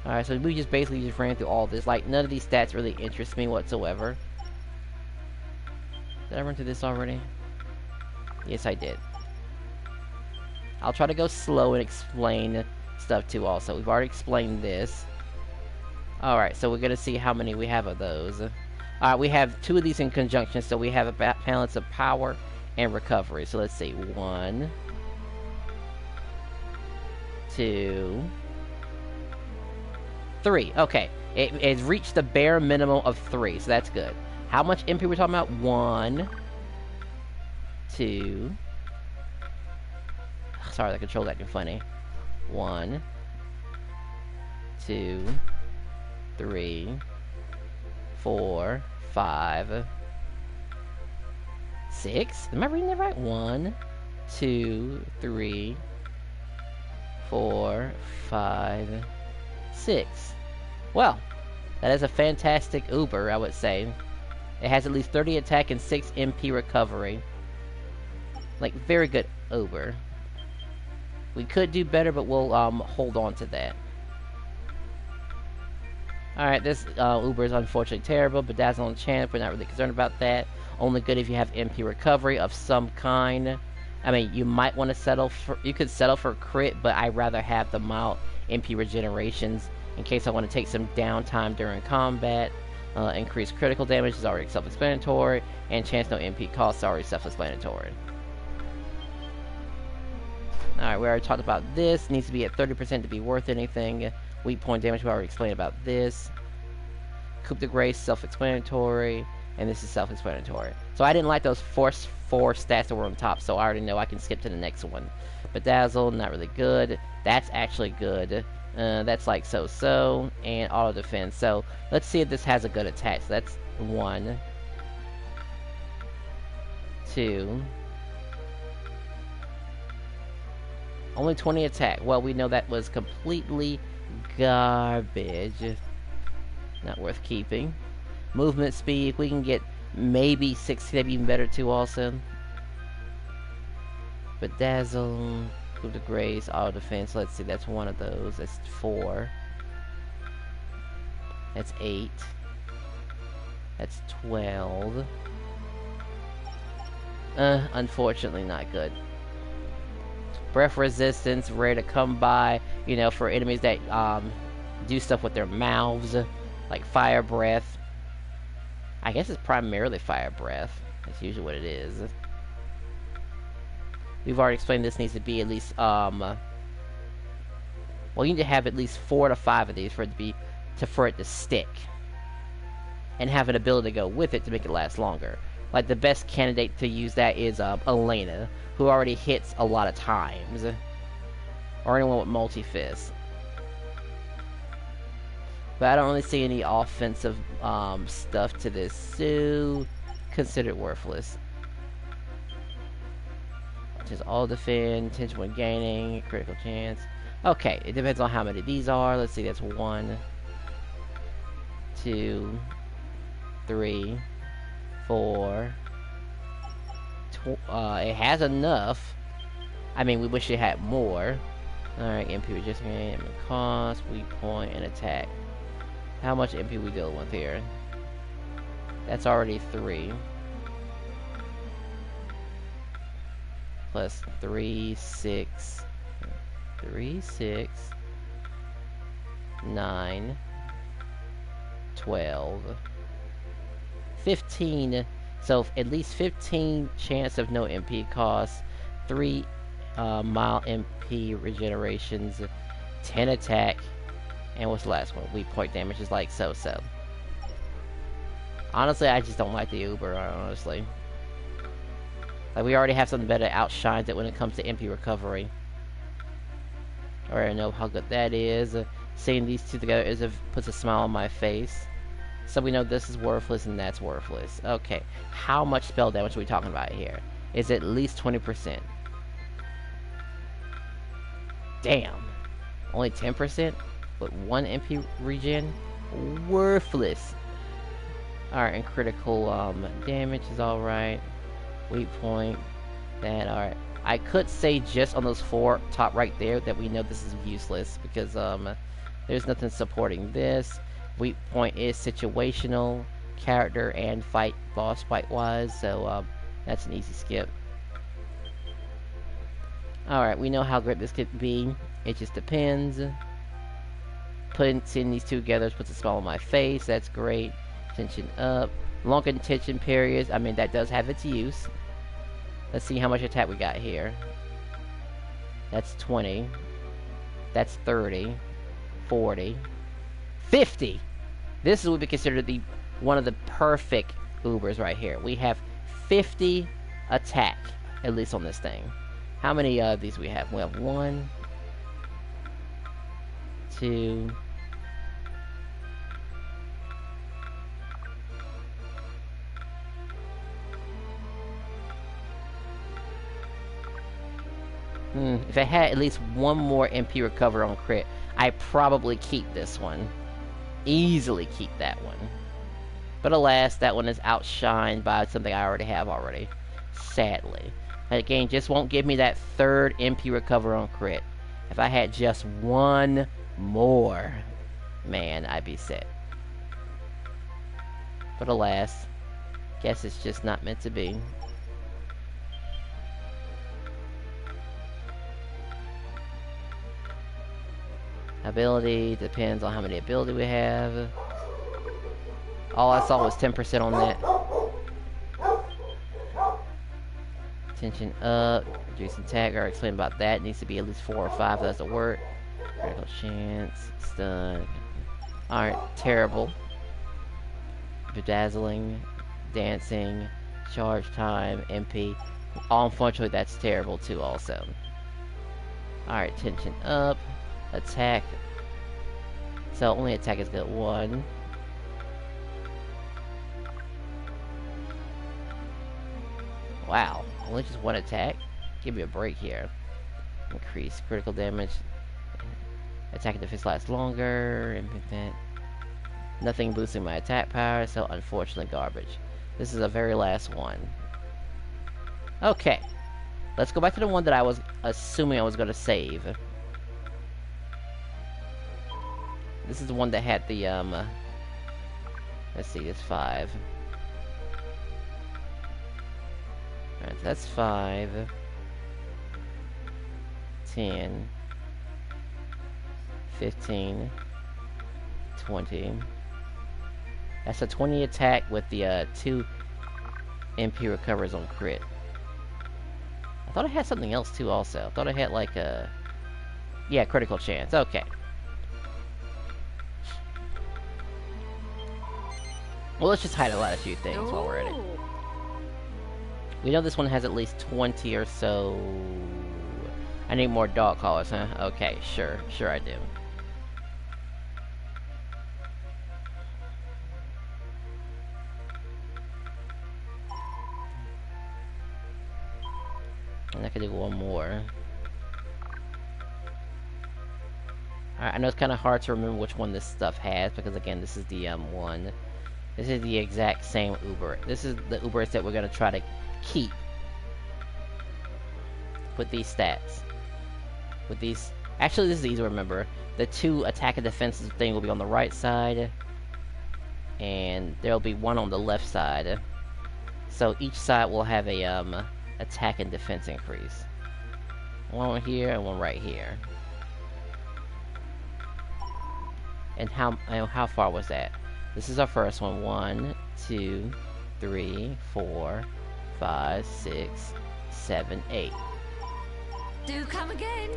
Alright, so we basically just ran through all this. Like, none of these stats really interest me whatsoever. Did I run through this already? Yes, I did. I'll try to go slow and explain stuff too also. We've already explained this. Alright, so we're going to see how many we have of those. Alright, we have 2 of these in conjunction, so we have a balance of power and recovery. So let's see. 1, 2, 3. Okay. It's reached the bare minimum of 3, so that's good. How much MP we're talking about? 1, 2. Sorry, the control's acting funny. 1, 2, 3, 4, 5, 6. Am I reading that right? 1, 2, 3, 4, 5, 6. Well, that is a fantastic Uber, I would say. It has at least 30 attack and 6 MP recovery. Like, very good Uber. We could do better, but we'll hold on to that. Alright, this Uber is unfortunately terrible, but Dazzle on Champ, we're not really concerned about that. Only good if you have MP recovery of some kind. I mean, you might want to settle for... You could settle for crit, but I'd rather have the mild MP regenerations in case I want to take some downtime during combat. Increased critical damage is already self-explanatory, and chance no MP cost is already self-explanatory. Alright, we already talked about this. Needs to be at 30% to be worth anything. Weak point damage, we already explained about this. Coup de Grace, self-explanatory, and this is self-explanatory. So I didn't like those first 4 stats that were on top, so I already know I can skip to the next one. Bedazzle, not really good. That's actually good. That's like so-so, and auto defense. So let's see if this has a good attack. So that's 1, 2. Only 20 attack. Well, we know that was completely garbage. Not worth keeping. Movement speed, we can get maybe 6, maybe even better too also. Bedazzle, Coup de Grace, auto defense. Let's see, that's one of those. That's 4. That's 8. That's 12. Unfortunately not good. Breath resistance, rare to come by, you know, for enemies that do stuff with their mouths, like fire breath. I guess it's primarily fire breath. That's usually what it is. We've already explained this needs to be at least, well, you need to have at least 4 to 5 of these for it to stick. And have an ability to go with it to make it last longer. Like, the best candidate to use that is Elena, who already hits a lot of times. Or anyone with multi-fist. But I don't really see any offensive stuff to this, so consider it worthless. Just all defend, tension when gaining, critical chance. Okay, it depends on how many these are. Let's see, that's 1, 2, 3, 4. It has enough. I mean, we wish it had more. Alright, MP resistance, cost, weak point, and attack. How much MP we dealing with here? That's already 3. Plus 3, 6. 3, 6. 9. 12. 15. So at least 15 chance of no MP cost. 3 mild MP regenerations. 10 attack. And what's the last one? Weak point damage is like so-so. Honestly, I just don't like the Uber, honestly. Like, we already have something better that outshines it when it comes to MP recovery. I already know how good that is. Seeing these two together puts a smile on my face. So we know this is worthless and that's worthless. Okay, how much spell damage are we talking about here? Is it at least 20%? Damn. Only 10%? With 1 MP regen? Worthless. Alright, and critical damage is alright. Weak point. That, alright. I could say just on those 4 top right there that we know this is useless because there's nothing supporting this. Weak point is situational, character, and boss fight wise, so that's an easy skip. Alright, we know how great this could be. It just depends. Seeing these two together puts a smile on my face. That's great. Tension up. Longer tension periods. I mean, that does have its use. Let's see how much attack we got here. That's 20. That's 30. 40. 50! This would be considered one of the perfect Ubers right here. We have 50 attack, at least on this thing. How many of these we have? We have 1, 2, 3. If I had at least 1 more MP recover on crit, I'd probably keep this one. Easily keep that one. But alas, that one is outshined by something I already have already. Sadly. That game just won't give me that 3rd MP recover on crit. If I had just 1 more, man, I'd be set. But alas, guess it's just not meant to be. Ability depends on how many ability we have. All I saw was 10% on that. Tension up, reduce attack, or explain about that. It needs to be at least 4 or 5 for that to work. Critical chance, stun. Alright, terrible. Bedazzling, dancing, charge time, MP. Unfortunately, that's terrible too also. Alright, tension up. Attack. So only attack is good. 1. Wow. Only just 1 attack? Give me a break here. Increase critical damage. Attack and defense lasts longer. Infinite. Nothing boosting my attack power, so unfortunately garbage. This is the very last one. Okay. Let's go back to the one that I was assuming I was going to save. This is the one that had the, let's see, it's 5. Alright, so that's 5. 10. 15. 20. That's a 20 attack with the, 2 MP recovers on crit. I thought it had something else too also. I thought it had like a... Yeah, critical chance. Okay. Well, let's just highlight a few things while we're at it. We know this one has at least 20 or so... I need more dog collars, huh? Okay, sure. Sure I do. And I can do one more. Alright, I know it's kind of hard to remember which one this stuff has, because again, this is the one. This is the exact same Uber. This is the Ubers that we're going to try to keep with these stats. With these... Actually, this is easy to remember. The 2 attack and defensive thing will be on the right side, and there'll be one on the left side. So each side will have a attack and defense increase. One here and one right here. And how far was that? This is our first one. 1, 2, 3, 4, 5, 6, 7, 8. Do come again.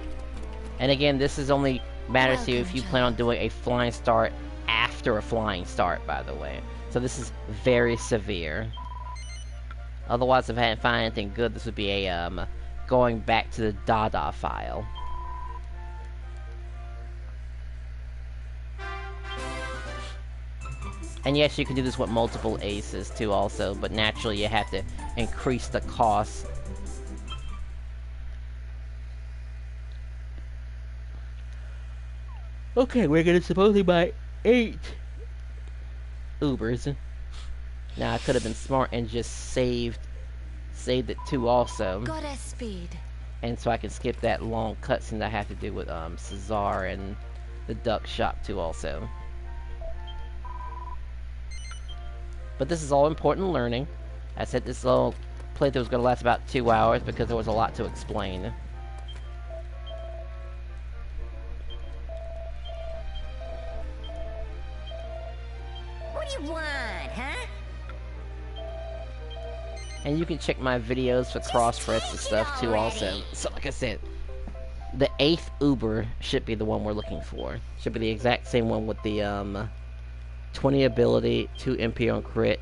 And again, this is only matters to you if you plan on doing a flying start after a flying start, by the way. So this is very severe. Otherwise, if I hadn't found anything good, this would be a going back to the Dada file. And yes, you can do this with multiple aces too also, but naturally you have to increase the cost. Okay, we're gonna supposedly buy 8 Ubers. Now I could have been smart and just saved it too also. Goddess speed. And so I can skip that long cutscene that I have to do with Cesar and the duck shop too also. But this is all important learning. I said this little playthrough was going to last about 2 hours because there was a lot to explain. What do you want, huh? And you can check my videos for cross-threads and stuff too also. So like I said, the 8th Uber should be the one we're looking for. Should be the exact same one with the 20 ability, 2 MP on crit,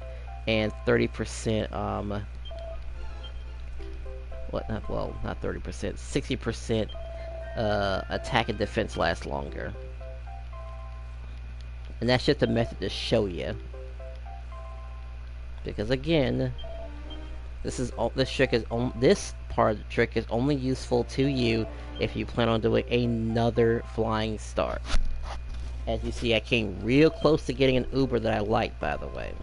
and 30% not 30%, 60% attack and defense lasts longer. And that's just a method to show you. Because again, this part of the trick is only useful to you if you plan on doing another flying start. As you see, I came real close to getting an Uber that I like, by the way.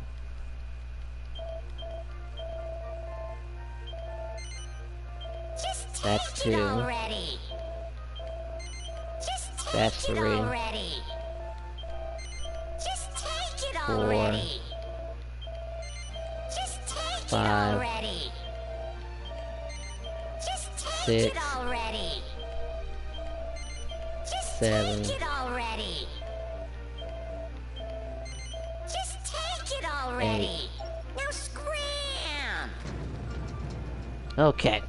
Just That's take 2. it already. Just take That's it 3. already. Just take it 4. already. Just take 5. it already. Just take 6. it already. Just 7. take it already. Just take it already. 8. Now scram. Okay.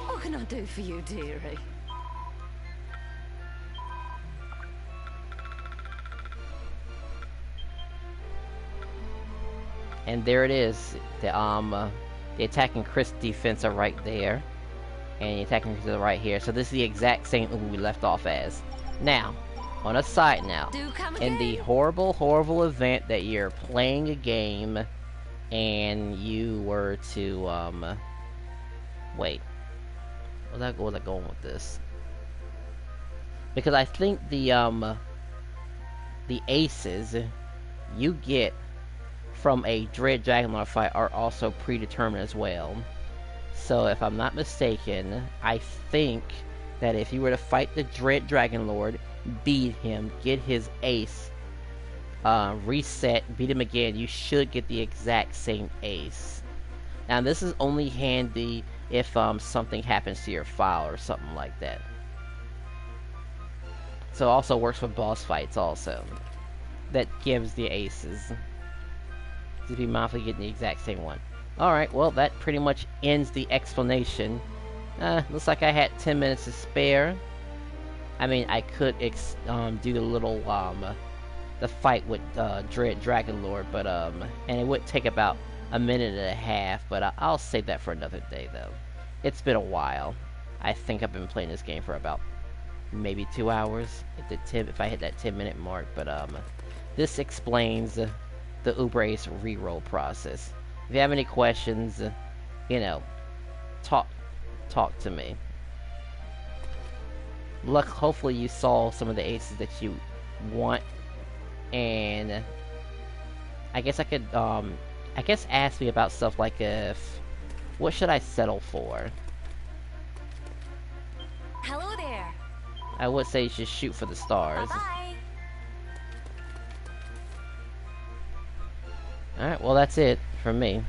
What can I do for you, dearie? And there it is. The attack and crit defense are right there. And the attack and crit are right here. So this is the exact same Uber we left off as. Now, on a side note, in the horrible, horrible event that you're playing a game and you were to, wait. Where was I going with this? Because I think the aces you get from a Dread Dragonlord fight are also predetermined as well. So if I'm not mistaken, I think that if you were to fight the Dread Dragonlord, beat him, get his ace, reset, beat him again, you should get the exact same ace. Now this is only handy if something happens to your file or something like that. So it also works for boss fights also. That gives the aces. To be mindful of getting the exact same one. Alright, well that pretty much ends the explanation. Looks like I had 10 minutes to spare. I mean, I could do the little the fight with Dread Dragonlord, but and it would take about a minute and a half, but I'll save that for another day though. It's been a while. I think I've been playing this game for about maybe 2 hours if I hit that 10-minute mark, but this explains the Uber Ace reroll process. If you have any questions, you know, talk to me. Hopefully you saw some of the aces that you want, and I guess I could, I guess ask me about stuff like what should I settle for? Hello there. I would say you should shoot for the stars. Bye-bye. Alright, well that's it from me.